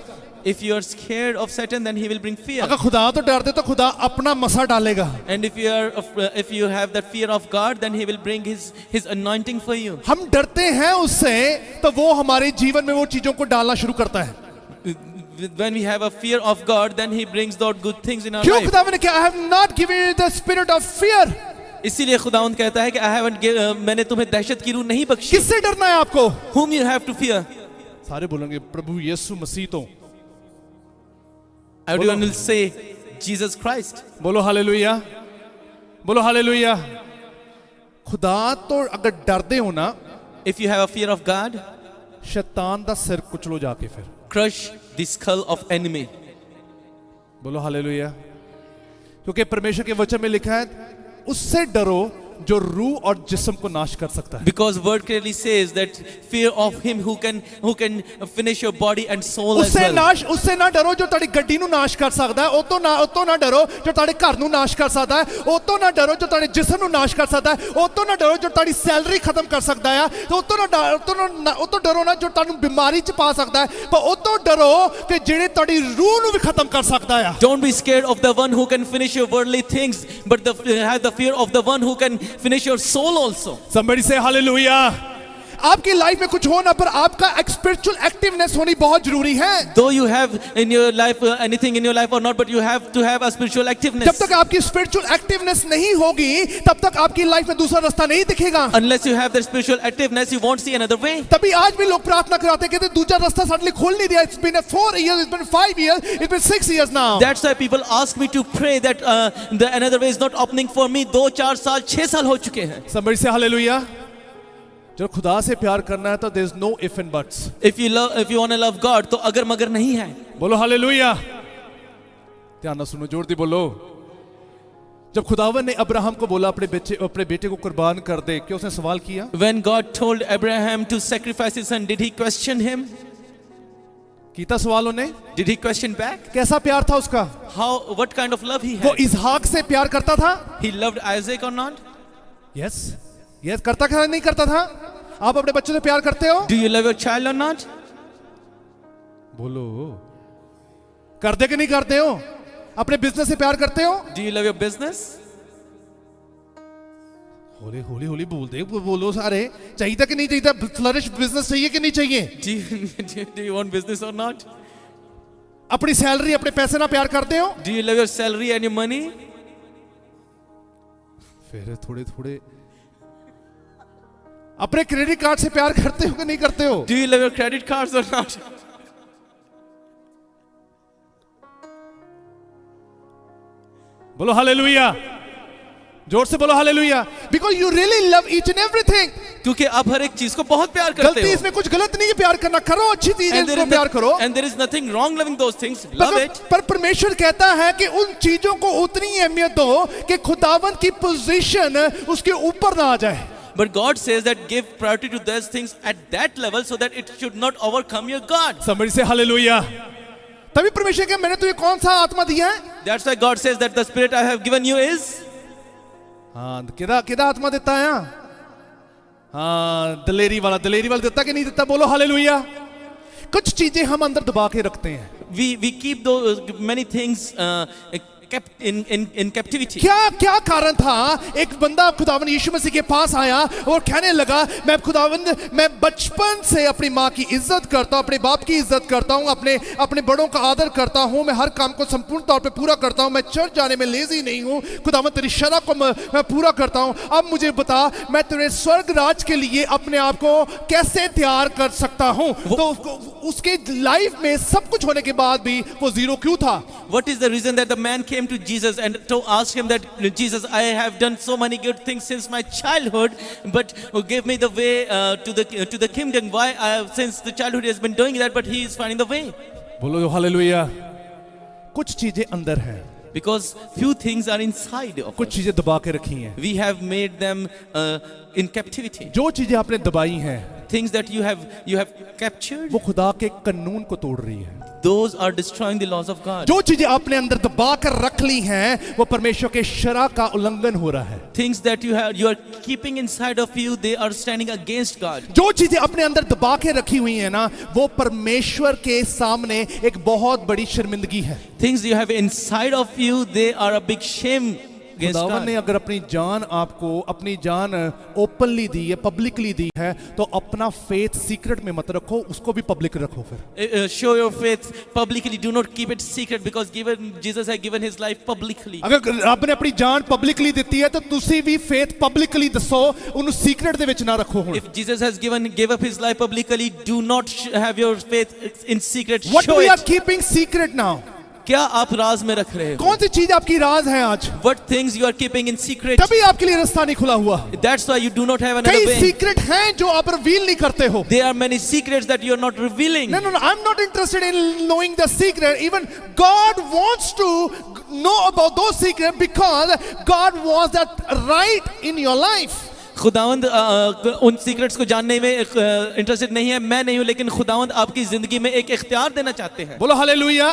If you are scared of Satan, then he will bring fear. अगर खुदा तो डरते तो खुदा अपना मसा डालेगा। And if you have that fear of God, then he will bring his anointing for you. हम डरते हैं उससे तो वो हमारे जीवन में वो चीजों को डालना शुरू करता है। When we have a fear of God, then he brings out good things in our क्यों life. खुदा ने कहा, I have not given you the spirit of fear. इसीलिए खुदावंद कहता है कि मैंने तुम्हें दहशत की रूह नहीं बख्शी। किससे डरना है आपको? Whom you have to fear? सारे बोलेंगे प्रभु यीशु मसीह तो। Everyone will say Jesus Christ. बोलो हालेलुया, बोलो हालेलुया। खुदा तो अगर डरते हो ना, If you have a fear of God, शैतान दा सिर कुचलो जाके फिर। crush the skull of enemy. बोलो हालेलुया। क्योंकि परमेश्वर के वचन में लिखा है उससे डरो जो रूह और जिस्म को नाश कर सकता है। Because word clearly says that fear of him who can finish your body and soul as well. उससे ना डरो जो ताड़ी गड्डी नु नाश कर सकता है, ओ तो ना डरो जो ताड़े घर नु नाश कर सकता है, ओ तो ना डरो जो ताड़े जिस्म नु नाश कर सकता है, ओ तो ना डरो जो ताड़ी सैलरी खत्म कर सकता है, ओ तो डरो ना जो तानू बीमारी च पा सकता है, पर ओ तो डरो कि जेड़े ताड़ी रूह नु भी खत्म कर सकता है। Don't be scared of the one who can finish your worldly things, but have the fear of the one who can finish your soul also. Somebody say hallelujah. आपकी लाइफ में कुछ हो ना, पर आपका स्पिरिचुअल एक्टिवनेस होनी बहुत जरूरी है। Though you have in your life anything in your life or not, but you have to have a spiritual activeness. जब तक आपकी स्पिरिचुअल एक्टिवनेस नहीं होगी, तब तक आपकी लाइफ में दूसरा रास्ता नहीं दिखेगा। Unless you have that spiritual activeness, you won't see another way. तभी आज भी लोग प्रार्थना कराते हैं, कहते दूसरा रास्ता साडे लिए खोल नहीं दिया। It's been 4 years, it's been 5 years, it's been 6 years now. That's why people ask me to pray that the another way is not opening for me. 2, 4 साल, 6 साल हो चुके हैं। Somebody say hallelujah. जो खुदा से प्यार करना है तो there is no if and buts. If you want to love God, तो अगर मगर नहीं है। बोलो हालेलुया। ध्यान से सुनो, जोर दी बोलो। जब खुदावन ने अब्राहम को बोला अपने बेटे को कुर्बान कर दे, क्या उसने सवाल किया? When God told Abraham to sacrifice his son, did he question him? कीता सवाल उन्हें? Did he question back? कैसा प्यार था उसका? What kind of love he had? वो इसहाक से प्यार करता था? He loved Isaac or not? Yes. Yes, करता क्या नहीं करता था? आप अपने बच्चों से प्यार करते हो? Do you love your child or not? बोलो, करते कि नहीं करते हो? अपने बिजनेस से प्यार करते हो? Do you love your business? Holi बोलो सारे। चाहिए कि नहीं चाहिए? फ्लरिश बिजनेस चाहिए कि नहीं चाहिए? Do you want business or not? अपनी सैलरी, अपने पैसे ना प्यार करते हो? Do you love your salary and your money? फिर थोड़े अपने क्रेडिट कार्ड से प्यार करते हो कि नहीं करते हो? Do you love your credit cards or not? बोलो हालेलुया। जोर से बोलो hallelujah. Because you really love each and everything. क्योंकि आप हर एक चीज को बहुत प्यार करते हो। गलती इसमें कुछ गलत नहीं है, प्यार करना करो, अच्छी चीज है, इसको प्यार करो। And there is nothing wrong loving those things. Love it. पर परमेश्वर कहता है कि उन चीजों को उतनी अहमियत दो कि खुदावंद की पोजीशन उसके ऊपर ना आ जाए। But God says that give priority to those things at that level so that it should not overcome your God. Somebody say hallelujah. तभी परमेश्वर के मैंने तुझे कौन सा आत्मा दिया है? That's why God says that the spirit I have given you is. हाँ, किदा आत्मा देता है? हाँ, दलेरी वाला देता कि नहीं देता? बोलो हालेलुया। कुछ चीजें हम अंदर दबा के रखते हैं। We keep those many things kept in captivity. क्या कारण था? एक बंदा खुदावंद यीशु मसीह के पास आया और कहने लगा, मैं बचपन से अपनी माँ की इज्जत करता हूँ, अपने बाप की इज्जत करता हूँ, अपने बड़ों का आदर करता हूँ, मैं हर काम को संपूर्ण तौर पे पूरा करता हूँ, मैं चर्च जाने में लेजी नहीं हूँ, खुदावंद तेरी शरह को मैं पूरा करता हूँ। अब मुझे बता, मैं तेरे स्वर्ग राज के लिए अपने आप को कैसे तैयार कर सकता हूँ? तो उसके लाइफ में सब कुछ होने के बाद भी वो जीरो क्यों था? What is the reason that the man came to Jesus and to ask him that, Jesus, I have done so many good things since my childhood, but give me the way to the kingdom. Why since the childhood he has been doing that, but he is finding the way? बोलो hallelujah. कुछ चीजें अंदर हैं। Because few things are inside of कुछ चीजें दबा के रखी हैं। We have made them in captivity. जो चीजें आपने दबाई हैं, things that you have captured, वो खुदा के कानून को तोड़ रही है। Those are destroying the laws of God. जो चीजें आपने अंदर दबा कर रख ली हैं, वो परमेश्वर के शरह का उल्लंघन हो रहा है। Things that you are keeping inside of you, they are standing against God. जो चीजें अपने अंदर दबा के रखी हुई हैं ना, वो परमेश्वर के सामने एक बहुत बड़ी शर्मिंदगी है। Things you have inside of you, they are a big shame. खुदावन ने अगर अपनी जान ओपनली दी है, पब्लिकली दी है, तो अपना फेथ सीक्रेट में मत रखो, उसको भी पब्लिक रखो। फिर show your faith publicly, do not keep it secret, because Jesus has given his life publicly. अगर आपने अपनी जान पब्लिकली देती है, तो तुसी भी फेथ पब्लिकली दसो, उन सीक्रेट दे विच ना रखो। If Jesus has gave up his life publicly, do not have your faith in secret. What we are keeping secret now? क्या आप राज में रख रहे हो? कौन सी चीज आपकी राज है आज? What things you are keeping in secret? तभी आपके लिए रास्ता नहीं खुला हुआ। That's why you do not have another कई way. सीक्रेट हैं जो आप रिवील नहीं करते हो। There are many secrets that you are not revealing. No, I'm not interested in knowing the secret. Even God wants to know about those secrets because God wants that right in your life. खुदावंद उन secrets को जानने में interested नहीं है, मैं नहीं हूं, लेकिन खुदावंद आपकी जिंदगी में एक इख्तियार देना चाहते हैं। बोलो हालेलुया।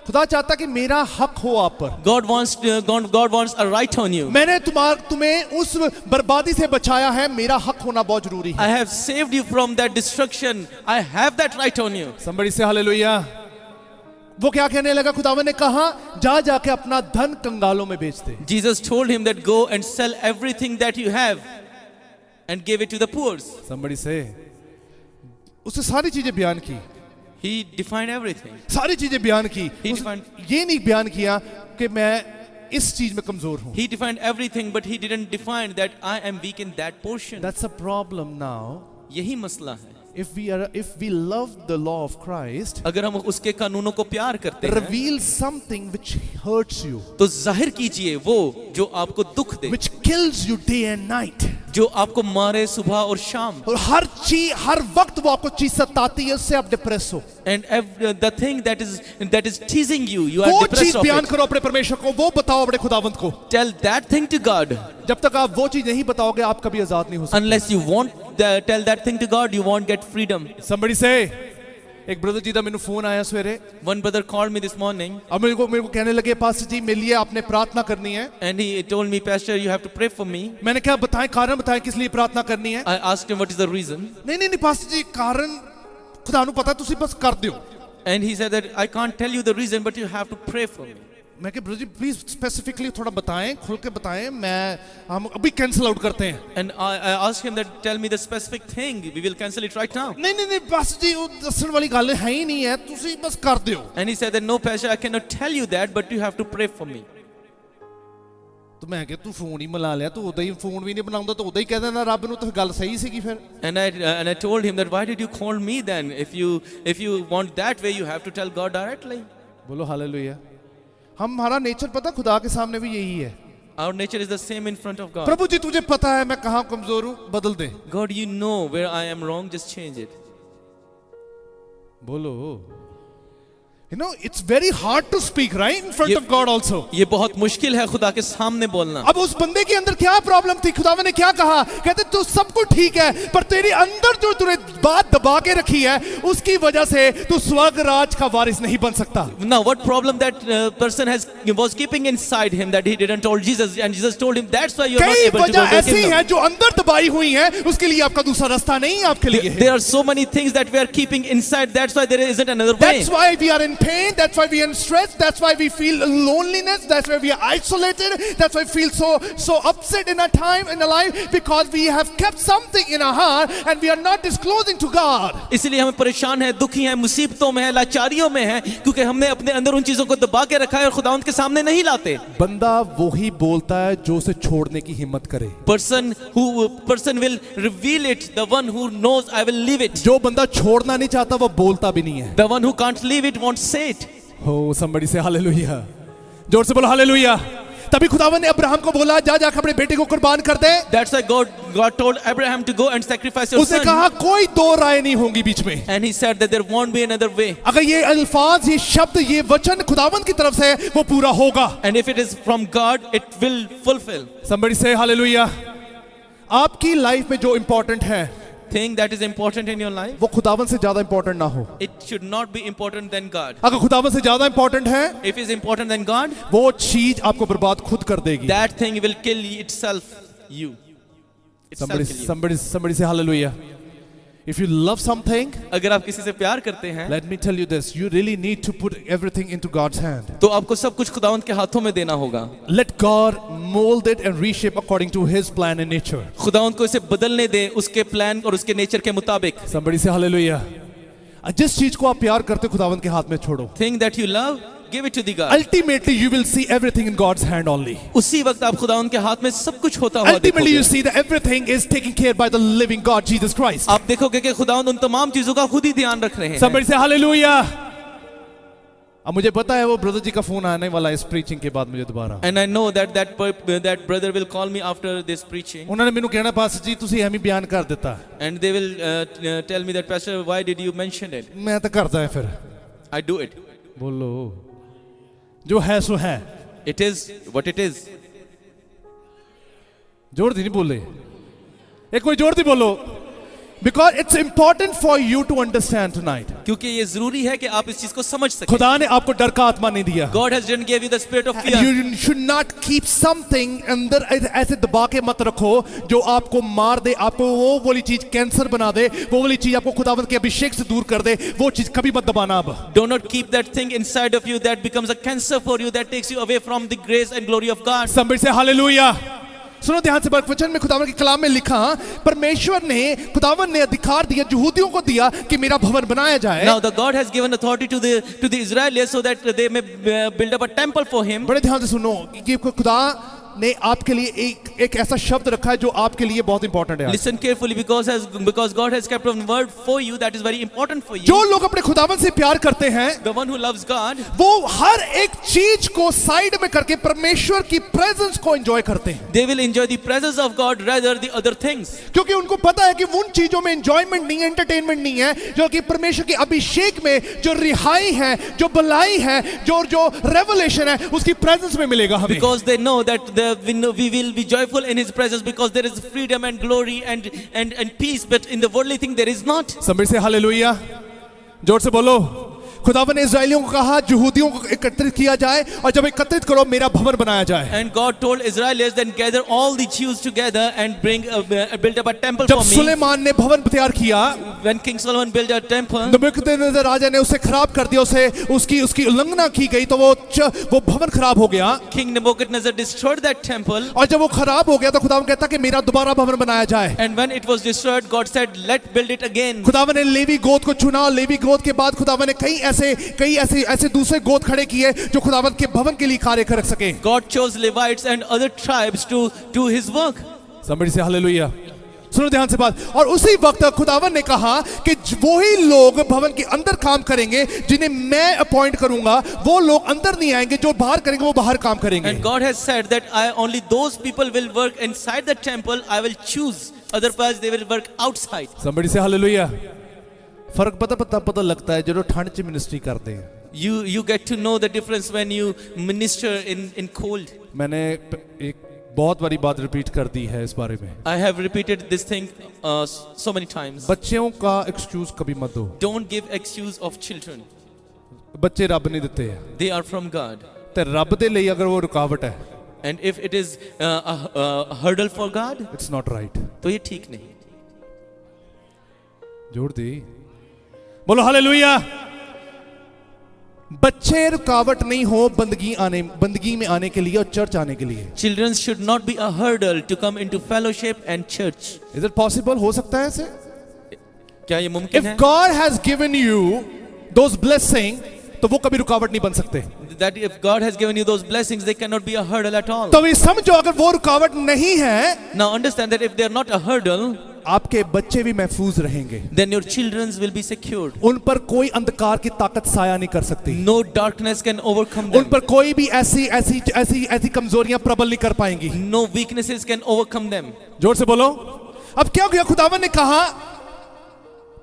खुदा चाहता कि मेरा हक हो आप पर। God wants a right on you. मैंने तुम्हें उस बर्बादी से बचाया है, मेरा हक होना बहुत जरूरी है। I have saved you from that destruction. I have that right on you. Somebody say hallelujah. वो क्या कहने लगा? खुदावन ने कहा जा जाके अपना धन कंगालों में बेच दे। Jesus told him that go and sell everything that you have and give it to the poor. Somebody say, उसने सारी चीजें बयान की। He defined everything. सारी चीजें बयान की। ये नहीं बयान किया कि मैं इस चीज में कमजोर हूं। He defined everything, but he didn't define that I am weak in that portion. That's a problem now. यही मसला है। If we love the law of Christ, अगर हम उसके कानूनों को प्यार करते हैं, reveal something which hurts you, तो जाहिर कीजिए वो जो आपको दुख दे, which kills you day and night, जो आपको मारे सुबह और शाम, और हर वक्त वो आपको चीज सताती है, उससे आप डिप्रेस हो। and the thing that is teasing you, you are वो depressed चीज of बयान it. करो अपने परमेश्वर को, वो बताओ अपने खुदावंत को। Tell that thing to God. जब तक आप वो चीज नहीं बताओगे आप कभी आजाद नहीं हो सकते। Unless you won't tell that thing to God, you won't get freedom. Somebody say, एक ब्रदर जी का मेनू फोन आया सवेरे। One brother called me this morning. अब मेरे को कहने लगे पास्टर जी मेरे लिए आपने प्रार्थना करनी है। And he told me, Pastor, you have to pray for me. मैंने क्या बताएं, कारण बताएं किस लिए प्रार्थना करनी है। I asked him what is the reason. नहीं पास्टर जी कारण खुदा नू पता, तुसी बस कर दियो। And he said that I can't tell you the reason, but you have to pray for me. मैं कहा ब्रदर जी प्लीज स्पेसिफिकली थोड़ा बताएं, खुल के बताएं, हम अभी कैंसिल आउट करते हैं। And I asked him that tell me the specific thing, we will cancel it right now. नहीं पास्टर जी वो दसण वाली गल है ही नहीं है, तुसी बस कर दियो। And he said that no Pastor, I cannot tell you that, but you have to pray for me. तो मैं कहा तू फोन ही मिला लिया, तू उदा ही फोन भी नहीं बनाऊंगा तो उदा ही कह देना रब नू, तो गल सही सीगी फिर। And I told him that why did you call me then? If you want that way, you have to tell God directly. बोलो हालेलुया। हमारा नेचर पता खुदा के सामने भी यही है। Our nature is the same in front of God. प्रभु जी तुझे पता है मैं कहाँ कमजोर हूँ, बदल दे। God, you know where I am wrong, just change it. बोलो। You know, it's very hard to speak, right, in front of God also. ये बहुत मुश्किल है खुदा के सामने बोलना। अब उस बंदे के अंदर क्या प्रॉब्लम थी? खुदावन ने क्या कहा? कहते तू सब कुछ ठीक है, पर तेरे अंदर जो तूने बात दबा के रखी है, उसकी वजह से तू स्वर्ग राज का वारिस नहीं बन सकता। Now, what problem that person was keeping inside him that he didn't told Jesus, and Jesus told him that's why you're not कई able to go वजह to the ऐसी kingdom. है जो अंदर दबाई हुई है, उसके लिए आपका दूसरा रास्ता नहीं है आपके लिए। There are so many things that we are keeping inside. That's why there isn't another way. That's why we are in pain. That's why we are in stress. That's why we feel loneliness. That's why we are isolated. That's why we feel so upset in our time in our life, because we have kept something in our heart and we are not disclosing to God. इसलिए हम परेशान हैं, दुखी हैं, मुसीबतों में हैं, लाचारियों में हैं, क्योंकि हमने अपने अंदर उन चीजों को दबा के रखा है और खुदावंद के सामने नहीं लाते। बंदा वही बोलता है जो उसे छोड़ने की हिम्मत करे। Person will reveal it. The one who knows I will leave it. जो बंदा छोड़ना नहीं चाहता वो बोलता भी नहीं है। The one who can't leave it won't say it. Oh, somebody say hallelujah. जोर से बोलो हालेलुया। तभी खुदावन ने अब्राहम को बोला जा जाकर अपने बेटे को कुर्बान कर दे। That's why God told Abraham to go and sacrifice your उसने son. कहा कोई दो राय नहीं होंगी बीच में। And he said that there won't be another way. अगर ये अल्फाज, ये शब्द, ये वचन खुदावन की तरफ से वो पूरा होगा। And if it is from God, it will fulfill. Somebody say hallelujah. आपकी लाइफ में जो इंपॉर्टेंट है, Thing that is important in your life, वो खुदावन से ज्यादा इंपॉर्टेंट ना हो। it should not be important than God. अगर खुदावन से ज्यादा इंपॉर्टेंट है, If it's important than God, वो चीज आपको बर्बाद खुद कर देगी। that thing will kill itself. You. Itself Somebody, kill you. somebody say hallelujah. If you love something, अगर आप किसी से प्यार करते हैं, let me tell you this, you really need to put everything into God's hand. तो आपको सब कुछ खुदावंद के हाथों में देना होगा। Let God mold it and reshape according to His plan and nature. खुदावंद को इसे बदलने दे उसके प्लान और उसके नेचर के मुताबिक। Somebody say hallelujah. जिस चीज को आप प्यार करते हो खुदावंद के हाथ में छोड़ो। Thing that you love, give it to the God. Ultimately, you will see everything in God's hand only. उसी वक्त आप खुदावंद के हाथ में सब कुछ होता हुआ Ultimately, you देखोगे। see that everything is taken care by the living God, Jesus Christ. आप देखोगे कि खुदावंद उन तमाम चीजों का खुद ही ध्यान रख रहे हैं। Somebody say hallelujah. अब मुझे पता है वो ब्रदर जी का फोन आने वाला है इस प्रीचिंग के बाद मुझे दोबारा। And I know that brother will call me after this preaching. उन्होंने ਮੈਨੂੰ ਕਹਿਣਾ ਪਾਸਟਰ ਜੀ ਤੁਸੀਂ ਐਵੇਂ ਬਿਆਨ ਕਰ ਦਿੱਤਾ। And they will tell me that, Pastor, why did you mention it? मैं तो करता है फिर। I do it. बोलो जो है सो है। It is what it is. जोर दी नहीं बोले, एक कोई जोर दी बोलो। Because it's important for you to understand tonight. क्योंकि ये जरूरी है कि आप इस चीज को समझ सकें। खुदा ने आपको डर का आत्मा नहीं दिया। God has didn't give you the spirit of fear. You should not keep something अंदर ऐसे दबा के मत रखो जो आपको मार दे, आपको वो वाली चीज कैंसर बना दे, वो वाली चीज आपको खुदावंद के अभिषेक से दूर कर दे, वो चीज कभी मत दबाना अब। Do not keep that thing inside of you that becomes a cancer for you, that takes you away from the grace and glory of God. Somebody say hallelujah. सुनो ध्यान से, वचन में खुदावन के कलाम में लिखा, परमेश्वर ने खुदावन ने अधिकार दिया, यहूदियों को दिया कि मेरा भवन बनाया जाए। Now the God has given authority to the Israelites so that they may build up a temple for him. बड़े ध्यान से सुनो कि खुदा ने आपके लिए एक ऐसा शब्द रखा है जो आपके लिए बहुत इंपॉर्टेंट है। Listen carefully because God has kept a word for you that is very important for you. जो लोग अपने खुदावन से प्यार करते हैं, the one who loves God, वो हर एक चीज को साइड में करके परमेश्वर की प्रेजेंस को एंजॉय करते हैं। they will enjoy the presence of God rather the other things. क्योंकि उनको पता है कि उन चीजों में एंजॉयमेंट नहीं है, एंटरटेनमेंट नहीं है, जो कि परमेश्वर के अभिषेक में जो रिहाई है, जो भलाई है, जो रेवलेशन है, उसकी प्रेजेंस में मिलेगा हमें। Because they know that we will be joyful in his presence because there is freedom and glory and peace, but in the worldly thing there is not. Somebody say hallelujah. जोर से बोलो। खुदावन ने इस्राएलियों को कहा यहूदियों को एकत्रित किया जाए और जब एकत्रित करो मेरा भवन बनाया जाए। And God told Israelites then gather all the Jews together and build up a temple जब for me. सुलेमान ने भवन तैयार किया, when King Solomon built a temple, नबूकदनेस्सर राजा ने उसे खराब कर दिया, उसकी उल्लंघना की गई तो वो भवन खराब हो गया। King Nebuchadnezzar destroyed that temple. और जब वो खराब हो गया तो खुदावन कहता कि मेरा दोबारा भवन बनाया जाए। And when it was destroyed, God said, "Let build it again." खुदावन ने लेवी गोत्र को चुना, लेवी गोत्र के बाद खुदावन ने कई ऐसे दूसरे गोत्र खड़े किए जो खुदावंद के भवन के लिए कार्य कर सके। God chose Levites and other tribes to do his work. Somebody say hallelujah. सुनो ध्यान से बात। और उसी वक्त खुदावन ने कहा कि वही लोग भवन के अंदर काम करेंगे जिन्हें मैं अपॉइंट करूंगा, वो लोग अंदर नहीं आएंगे, जो बाहर करेंगे वो बाहर काम करेंगे। And God has said that only those people will work inside the temple I will choose, otherwise they will work outside. Somebody say hallelujah. फर्क पता लगता है जो ठंड च मिनिस्ट्री करते हैं। You get to know the difference when you minister in cold. मैंने एक बहुत बारी बात रिपीट कर दी है इस बारे में। I have repeated this thing so many times. बच्चों का एक्सक्यूज कभी मत दो। Don't give excuse of children. बच्चे रब नहीं देते हैं। They are from God. ते रब दे लिए अगर वो रुकावट है, and if it is a hurdle for God, it's not right. तो ये ठीक नहीं। जोड़ दी बोलो हालेलुया। बच्चे रुकावट नहीं हो बंदगी में आने के लिए और चर्च आने के लिए। Children should not be a hurdle to come into fellowship and church. Is it possible? हो सकता है ऐसे? क्या ये मुमकिन है? If God has given you those blessings, तो वो कभी रुकावट नहीं बन सकते। That if God has given you those blessings, they cannot be a hurdle at all. तो ये समझो अगर वो रुकावट नहीं है, now understand that if they are not a hurdle, आपके बच्चे भी महफूज रहेंगे। then your children will be secured. उन पर कोई अंधकार की ताकत साया नहीं कर सकती। No darkness can overcome them. उन पर कोई भी ऐसी कमजोरियां प्रबल नहीं कर पाएंगी। No weaknesses can overcome them. जोर से बोलो। अब क्या किया? खुदावन ने कहा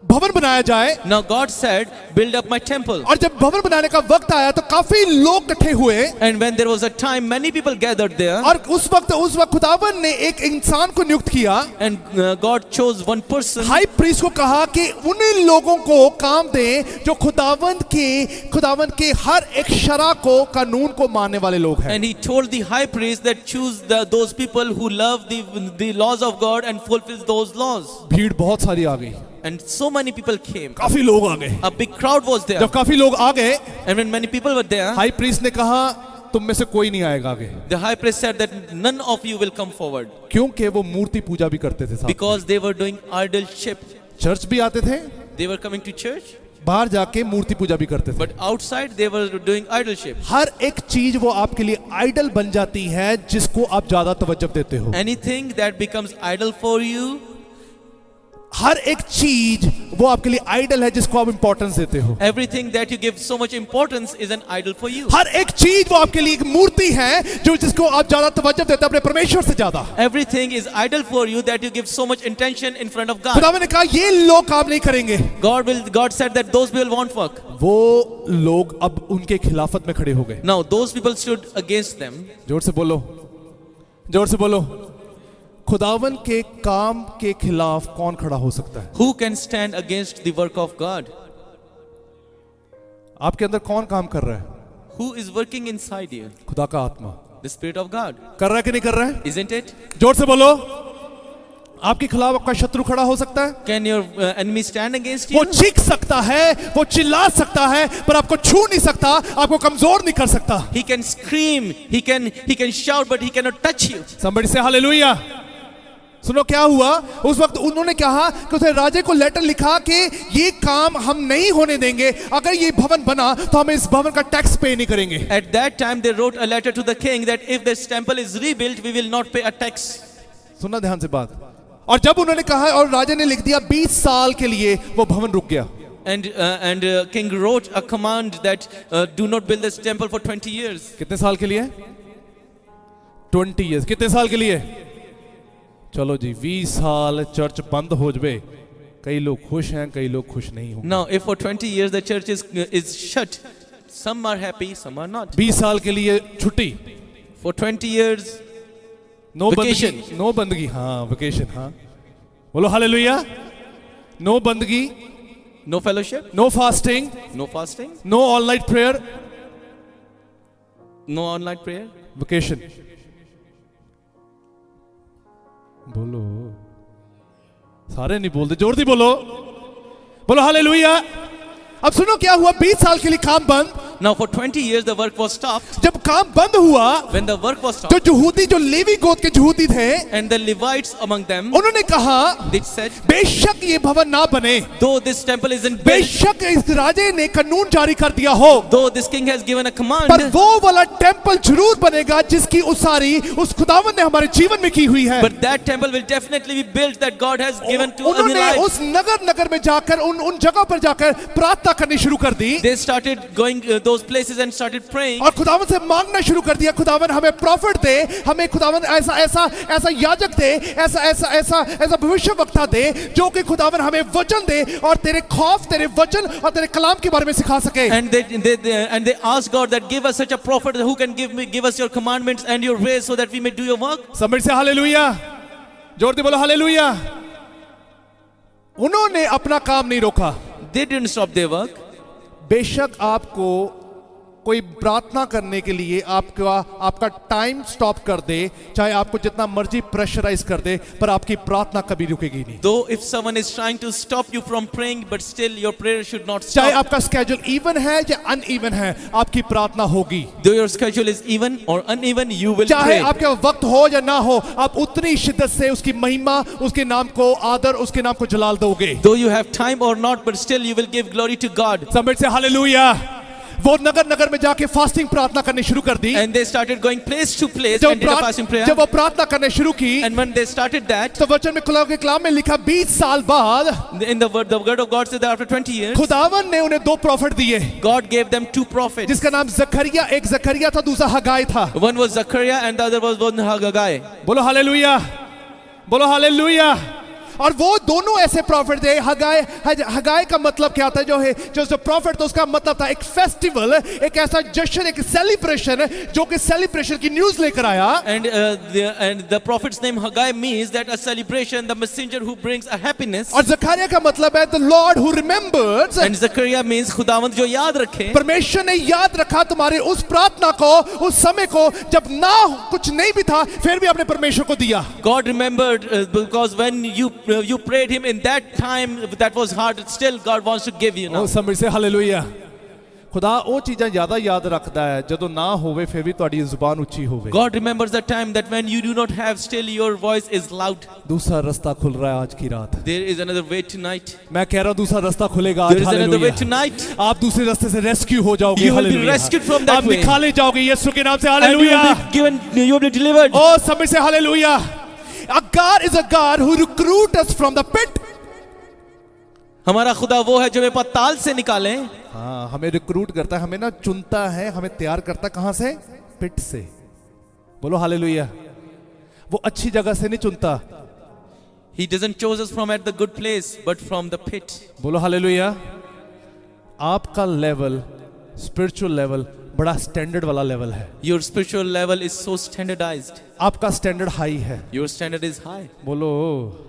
भवन बनाया जाए। Now God said, build up my temple. और जब भवन बनाने का वक्त आया तो काफी लोग इकट्ठे हुए। And when there was a time, many people gathered there. और उस वक्त खुदावन ने एक इंसान को नियुक्त किया। And God chose one person. High priest को कहा कि उन लोगों को काम दें जो खुदावन के हर एक शरा को, कानून को मानने वाले लोग हैं। And he told the high priest that choose those people who love the laws of God and fulfill those laws. भीड़ बहुत सारी आ गई। And so many people came. काफी लोग आ गए। A big crowd was there. जब काफी लोग आ गए, and when many people were there, high priest ने कहा तुम में से कोई नहीं आएगा आगे। the high priest said that none of you will come forward. क्योंकि वो मूर्ति पूजा भी करते थे। Because they were doing idolship. Church भी आते थे, they were coming to church, बाहर जाके मूर्ति पूजा भी करते थे। but outside they were doing idolship. हर एक चीज वो आपके लिए आइडल बन जाती है जिसको आप ज्यादा तवज्जो देते हो। Anything that becomes idol for you, हर एक चीज वो आपके लिए आइडल है जिसको आप इंपॉर्टेंस देते हो। Everything that you give so much importance is an idol for you. हर एक चीज वो आपके लिए एक मूर्ति है जो जिसको आप ज्यादा तवज्जो देते हो अपने परमेश्वर से ज्यादा। Everything is idol for you that you give so much intention in front of God. खुदावंद ने कहा ये लोग काम नहीं करेंगे। God said that those people won't work. वो लोग अब उनके खिलाफत में खड़े हो गए। Now those people stood against them. जोर से बोलो, जोर से बोलो। खुदावन के काम के खिलाफ कौन खड़ा हो सकता है? Who can stand against the work of God? आपके अंदर कौन काम कर रहा है? Who is working inside you? खुदा का आत्मा The Spirit of God. कर रहा है कि नहीं कर रहा है? Isn't it? जोर से बोलो। आपके खिलाफ आपका शत्रु खड़ा हो सकता है? Can your enemy stand against वो you? चीख सकता है, वो चिल्ला सकता है, पर आपको छू नहीं सकता, आपको कमजोर नहीं कर सकता। He can scream, he can shout, but he cannot touch you. Somebody say hallelujah. सुनो क्या हुआ उस वक्त उन्होंने कहा कि उसे राजे को लेटर लिखा कि ये काम हम नहीं होने देंगे, अगर ये भवन बना तो हम इस भवन का टैक्स पे नहीं करेंगे। At that time they wrote a letter to the king that if this temple is rebuilt we will not pay a tax. सुनना ध्यान से बात। और जब उन्होंने कहा और राजा ने लिख दिया 20 साल के लिए वो भवन रुक गया। And king wrote a command that do not build this temple for 20 years. कितने साल के लिए? 20 years। कितने साल के लिए? चलो जी 20 साल चर्च बंद हो जाए, कई लोग खुश हैं, कई लोग खुश नहीं होंगे। Now if for 20 years the church is shut, some are happy, some are not. 20 साल के लिए छुट्टी, For 20 years नो vacation. बंदगी, नो बंदगी, हाँ वेकेशन, हाँ बोलो हालेलुया। नो बंदगी, no fellowship, no fasting, no fasting, no all night prayer, no all-night prayer. Vacation. बोलो, सारे नहीं बोलते, जोर दी बोलो, बोलो हालेलुया। अब सुनो क्या हुआ, 20 साल के लिए काम बंद। Now for 20 years the work was stopped. जब काम बंद हुआ, When the work was जो stopped यहूदी जो लेवी गोत्र के यहूदी थे, and the Levites among them, उन्होंने कहा they said, बेशक ये भवन ना बने, though this temple isn't built, बेशक इस राजे ने कानून जारी कर दिया हो, though this king has given a पर command, वो वाला टेंपल जरूर बनेगा जिसकी उसारी उस खुदावन ने हमारे जीवन में की हुई है। but that temple will definitely be built that God has given to us in उन्होंने life. उस नगर में जाकर उन जगह पर जाकर प्रार्थना करनी शुरू कर दी They started going those places and started praying. और खुदावन से मांगना शुरू कर दिया, खुदावन हमें प्रॉफिट दे, हमें खुदावन ऐसा ऐसा ऐसा याजक दे, ऐसा ऐसा ऐसा ऐसा भविष्यवक्ता दे जो कि खुदावन हमें वचन दे और तेरे खौफ, तेरे वचन और तेरे कलाम के बारे में सिखा सके। And they asked God that give us such a prophet who can give us your commandments and your ways so that we may do your work. समझ से हालेलुया, जोर दे बोलो हालेलुया। उन्होंने अपना काम नहीं रोका। They didn't stop their work. बेशक आपको कोई प्रार्थना करने के लिए आपका टाइम स्टॉप कर दे, चाहे आपको जितना मर्जी प्रेशराइज कर दे, पर आपकी प्रार्थना कभी रुकेगी नहीं। Though if someone is trying to stop you from praying, but still your prayer should not चाहे stop. आपका स्केड्यूल इवन है या अनइवन है, आपकी प्रार्थना होगी। Though your schedule is even or uneven, you will चाहे pray. आपके वक्त हो या ना हो, आप उतनी शिद्दत से उसकी महिमा, उसके नाम को आदर, उसके नाम को जलाल दोगे। Though you have time or not, but still you will give glory to God. समझ से हालेलुया। वो नगर में जाके फास्टिंग प्रार्थना करनी शुरू कर दी। And they started going place to place and did a fasting prayer. जब वो प्रार्थना करने शुरू की, And when they started that, तो वचन में खुदा के कलाम में लिखा 20 साल बाद in the word of God said that after 20 years, खुदावन ने उन्हें 2 प्रॉफिट दिए, God gave them 2 prophets. जिसका नाम जकरिया, एक जकरिया था, दूसरा हगाई था। One was Zechariah and the other was Haggai. बोलो हालेलुया, बोलो हालेलुया। और वो दोनों ऐसे प्रॉफिट थे। हगाई का मतलब क्या था, जो प्रॉफिट था उसका मतलब था एक फेस्टिवल, एक ऐसा जश्न, एक सेलिब्रेशन जो कि सेलिब्रेशन की न्यूज़ लेकर आया। And the prophet's name Haggai means that a celebration, the messenger who brings a happiness. और जकरिया का मतलब है the Lord who remembers। And Zechariah means खुदावंद जो याद रखे। परमेश्वर ने याद रखा तुम्हारी उस प्रार्थना को, उस समय को जब ना कुछ नहीं भी था, फिर भी आपने परमेश्वर को दिया। God remembered because when you prayed him in that time that was hard, still God wants to give you now. ਉਹ ਸਮਝ ਸੇ ਹਾਲੇਲੂਇਆ। खुदा ਉਹ ਚੀਜ਼ਾਂ ਜ਼ਿਆਦਾ ਯਾਦ ਰੱਖਦਾ ਹੈ ਜਦੋਂ ਨਾ ਹੋਵੇ ਫਿਰ ਵੀ ਤੁਹਾਡੀ ਜ਼ੁਬਾਨ ਉੱਚੀ ਹੋਵੇ। God remembers the time that when you do not have, still your voice is loud. दूसरा रास्ता खुल रहा है आज की रात। There is another way tonight. मैं कह रहा हूँ दूसरा रास्ता खुलेगा आज। There is another way hallelujah. tonight. आप दूसरे रास्ते से रेस्क्यू हो जाओगे। You will be hallelujah. rescued from that आप way. निकाले जाओगे यीशु के नाम से। And hallelujah. you will be delivered. ओ समझ से hallelujah. A God is a God who recruits us from the pit हमारा खुदा वो है जो हमें पाताल से निकाले। हाँ, हमें रिक्रूट करता है, हमें ना चुनता है, हमें तैयार करता है। कहां से? पिट से। बोलो हालेलुया। वो अच्छी जगह से नहीं चुनता। He doesn't choose us from at the good place, but from the pit. बोलो हालेलुया। आपका लेवल, स्पिरिचुअल लेवल बड़ा स्टैंडर्ड वाला लेवल है। Your spiritual level is so standardized. आपका स्टैंडर्ड हाई है। Your standard is high. बोलो।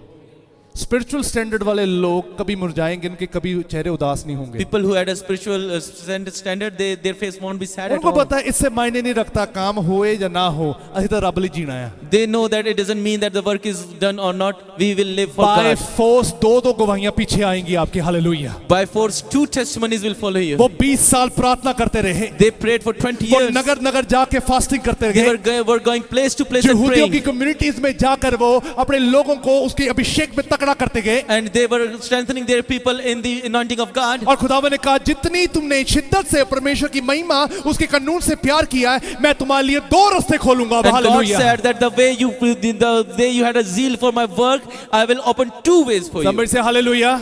Spiritual standard वाले लोग कभी मुरझाएंगे, उनके कभी चेहरे उदास नहीं होंगे। People who had a spiritual standard, their face won't be sad at उनको all. पता है इससे मायने नहीं रखता काम होए या ना हो, अभी तो रब लिए जीना है। They know that it doesn't mean that the work is done or not. We will live for by God. Force दो गवाहियां पीछे आएंगी आपकी। Hallelujah. By force, 2 testimonies will follow you. वो 20 साल प्रार्थना करते रहे। They prayed for 20 वो years. नगर नगर जाके फास्टिंग करते They रहे। were going place to place and यहूदियों की praying. कम्युनिटीज में जाकर वो अपने लोगों को उसके अभिषेक में तकड़ा करते गए। And they were strengthening their people in the anointing of God. और खुदावन ने कहा जितनी तुमने शिद्दत से परमेश्वर की महिमा उसके कानून से प्यार किया है, मैं तुम्हारे लिए 2 रास्ते खोलूंगा। And God hallelujah. said that the way you had a zeal for my work, I will open 2 ways for you. समझ से हालेलुया।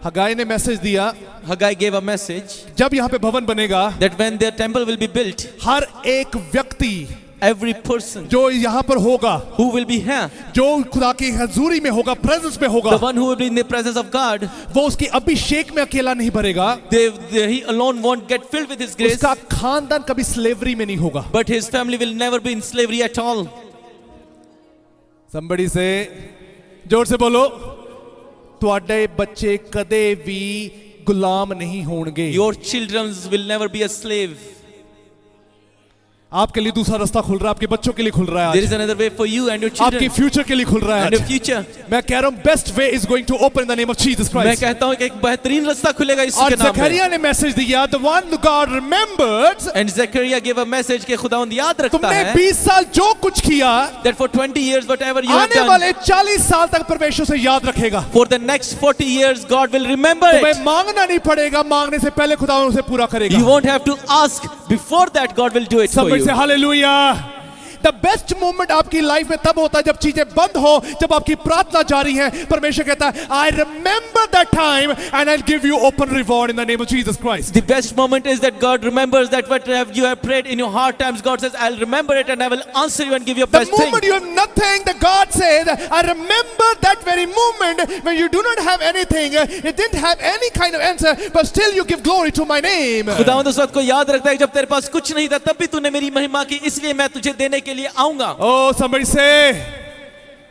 हगाई ने मैसेज दिया, Haggai gave a message जब यहाँ पे भवन बनेगा, that when their temple will be built, हर एक व्यक्ति every person जो यहाँ पर होगा, who will be here, जो खुदा की हजूरी में होगा, प्रेजेंस में होगा, the one who will be in the presence of God, वो उसकी अभिषेक में अकेला नहीं भरेगा। he alone won't get filled with His grace, उसका खानदान कभी स्लेवरी में नहीं होगा। but his family will never be in slavery at all. Somebody से जोर से बोलो, तुहाडे बच्चे कदे भी गुलाम नहीं होंगे। Your children will never be a slave. आपके लिए दूसरा रास्ता खुल रहा है, आपके बच्चों के लिए खुल रहा है There आज। is another way for you and your आपके children फ्यूचर के लिए खुल रहा है and your आज। future. मैं कह रहा हूँ best way is going to open in the name of Jesus मैं क्राइस्ट। कहता हूँ कि एक बेहतरीन रास्ता खुलेगा यीशु और के नाम में। जकरिया ने मैसेज दिया, the one God remembers, And Zechariah gave a message कि खुदावंद याद रखता तुमने है 20 साल जो कुछ किया, that for 20 years whatever you have आने done, वाले 40 साल तक परमेश्वर से याद रखेगा। for the next 40 years God will remember तुम्हें it. मांगना नहीं पड़ेगा, मांगने से पहले खुदा उसे पूरा करेगा। You won't have to ask, before that God will do it for समझ you. से हालेलुया। द बेस्ट मोमेंट आपकी लाइफ में तब होता है जब चीजें बंद हो, जब आपकी प्रार्थना जारी है। परमेश्वर कहता है I remember that time and I give you open reward in the name of Jesus Christ. The best moment is that God remembers that what you have prayed in your hard times, God says, I'll remember it and I will answer you and give you a The best thing. moment you have nothing, the God says, I remember that very moment when you do not have anything, it didn't have any kind of answer, but still you give glory to my name. खुदावंद उस वक्त को याद रखता है जब तेरे पास कुछ नहीं था, तब भी तूने मेरी महिमा की, इसलिए मैं तुझे देने के लिए आऊंगा। ओ समझ से,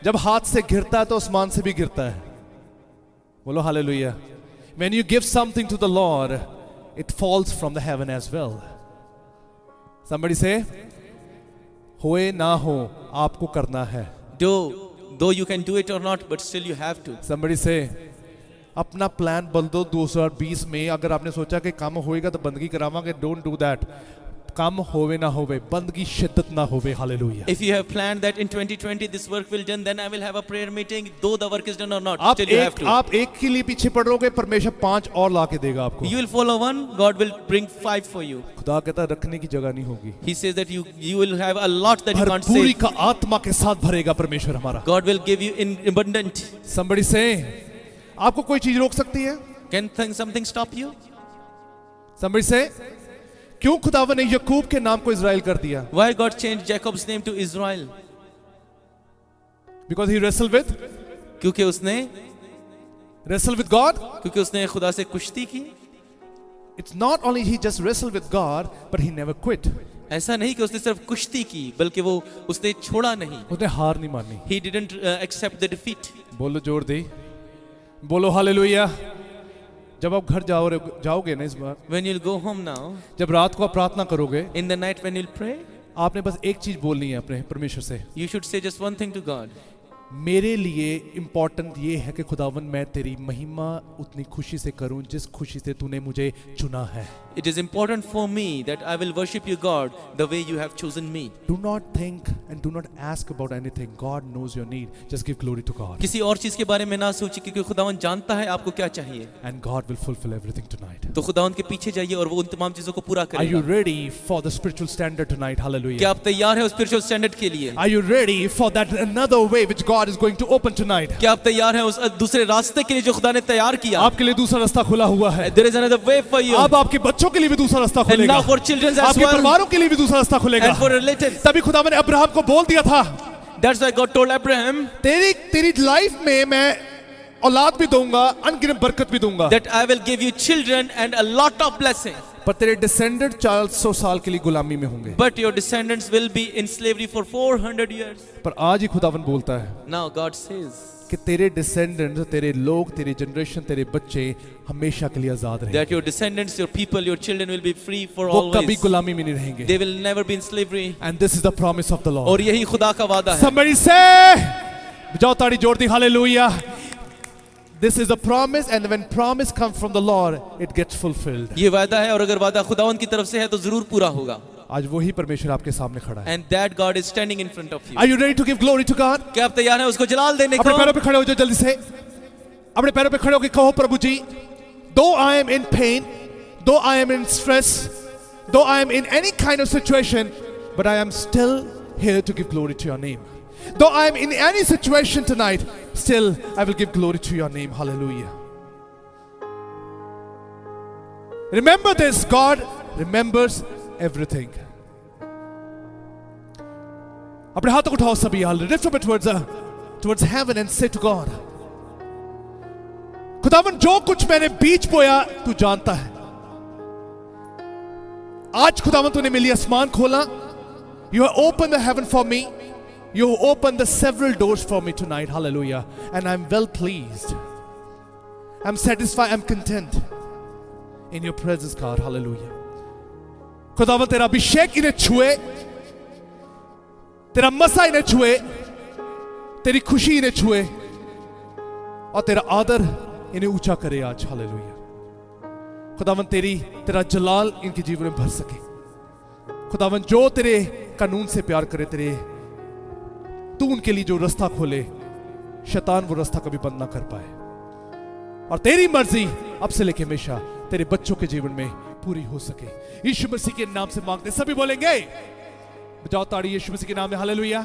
जब हाथ से गिरता है तो आसमान से भी गिरता है। बोलो hallelujah. When you give something to the Lord, it falls from the heaven as well. Somebody say, होए ना हो आपको करना है। Though you can do it or not, but still you have to. Somebody say, अपना plan बदल दो 2020 में। अगर आपने सोचा कि काम होएगा तो बंदगी करावांगे, डोंट डू दैट। काम होवे ना होवे, बंदगी शिद्दत ना होवे। Hallelujah. If you have planned that in 2020 this work will done, then I will have a prayer meeting, though the work is done or not. आप Still you have to. आप एक के लिए पीछे पड़ रहोगे, परमेश्वर 5 और ला के देगा आपको। You will follow one, God will bring 5 for you. खुदा कहता है रखने की जगह नहीं होगी। He says that you will have a lot that you can't भरपूरी say. का आत्मा के साथ भरेगा परमेश्वर हमारा। God will give you in abundant. Somebody say, आपको कोई चीज रोक सकती है? Can something stop you? Somebody say, क्यों खुदावन ने याकूब के नाम को इज़राइल कर दिया? Why God changed Jacob's name to Israel? Because he wrestled with क्योंकि उसने खुदा से कुश्ती की। It's not only he just wrestled with God, but he never quit. ऐसा नहीं कि उसने सिर्फ कुश्ती की, बल्कि वो उसने छोड़ा नहीं। उसने हार नहीं मानी। He didn't accept the defeat. बोलो जोर दे, बोलो हालेलुया। जब आप घर जाओगे ना इस बार, When you'll go home now, जब रात को आप प्रार्थना करोगे, in the night when you'll pray, आपने बस एक चीज बोलनी है अपने परमेश्वर से। you should say just one thing to God. मेरे लिए इम्पोर्टेंट ये है कि खुदावन मैं तेरी महिमा उतनी खुशी से करूं जिस खुशी से तूने मुझे चुना है। It is important for me that I will worship you, God, the way you have chosen me. Do not think and do not ask about anything. God knows your need. Just give glory to God. किसी और चीज के बारे में ना सोचिए, क्योंकि खुदावंद जानता है आपको क्या चाहिए। And God will fulfill everything tonight. तो खुदावंद के पीछे जाइए और वो उन तमाम चीजों को पूरा Are you करेगा। ready for the spiritual standard tonight? क्या Hallelujah. आप तैयार हैं उस स्पिरिचुअल स्टैंडर्ड के लिए? Are you ready for that another way which God God is going to open tonight. क्या आप तैयार हैं उस दूसरे रास्ते के लिए जो खुदा ने तैयार किया? आपके लिए दूसरा रास्ता खुला हुआ है. There is another way for you. अब आपके बच्चों के लिए भी दूसरा रास्ता And खुलेगा. now for children as आपके well. परिवारों के लिए भी दूसरा रास्ता खुलेगा. And for relatives. तभी खुदा ने अब्राहम को बोल दिया था, That's why God told Abraham तेरी लाइफ में मैं औलाद भी दूंगा, अनगिनत बरकत भी दूंगा. that I will give you children and a lot of blessings. पर तेरे डिसेंडेंट 400 साल के लिए गुलामी में होंगे. But your descendants will be in slavery for 400 years. पर आज ही खुदावन बोलता है Now God says कि तेरे डिसेंडेंट्स, तेरे लोग, तेरी जनरेशन, तेरे बच्चे हमेशा के लिए आजाद रहेंगे. that your descendants, your people, your children will be free for वो कभी always. गुलामी में नहीं रहेंगे. They will never be in slavery. And this is the promise of the Lord. और यही खुदा का वादा है. Somebody say, बजाओ ताड़ी जोर दी, hallelujah. This is a promise, and when promise comes from the Lord, it gets fulfilled. ये वादा है और अगर वादा खुदावंद की तरफ से है तो जरूर पूरा होगा. आज वही परमेश्वर आपके सामने खड़ा है. And that God is standing in front of you. Are you ready to give glory to God? क्या आप तैयार हैं उसको जलाल देने अपने पैरों को? पे खड़े हो जाओ जल्दी से. अपने पैरों पे खड़े होकर कहो, प्रभु जी, though I am in pain, though I am in stress, though I am in any kind of situation, but I am still here to give glory to your name. Though I am in any situation tonight, still I will give glory to your name. Hallelujah. Remember this, God remembers everything. अपने हाथों को उठाओ सभी, lift up it towards heaven and say to God, खुदावन जो कुछ मैंने बीच बोया तू जानता है. आज खुदावन तूने मेरे लिए आसमान खोला. You have opened the heaven for me. You have opened the several doors for me tonight. Hallelujah. And I'm well pleased. I'm satisfied. I'm content in your presence, God. Hallelujah. खुदावन तेरा अभिषेक इन्हें छुए, तेरा मसा इन्हें छुए, तेरी खुशी इन्हें छुए और तेरा आदर इन्हें ऊंचा करे आज. हालेलुया. खुदावन तेरा जलाल इनके जीवन में भर सके. खुदावन जो तेरे कानून से प्यार करे, तू उनके लिए जो रास्ता खोले, शैतान वो रास्ता कभी बंद ना कर पाए. और तेरी मर्जी अब से लेके हमेशा तेरे बच्चों के जीवन में पूरी हो सके. यीशु मसीह के नाम से मांगते सभी बोलेंगे, बजाओ ताड़ी यीशु मसीह के नाम में. हालेलुया.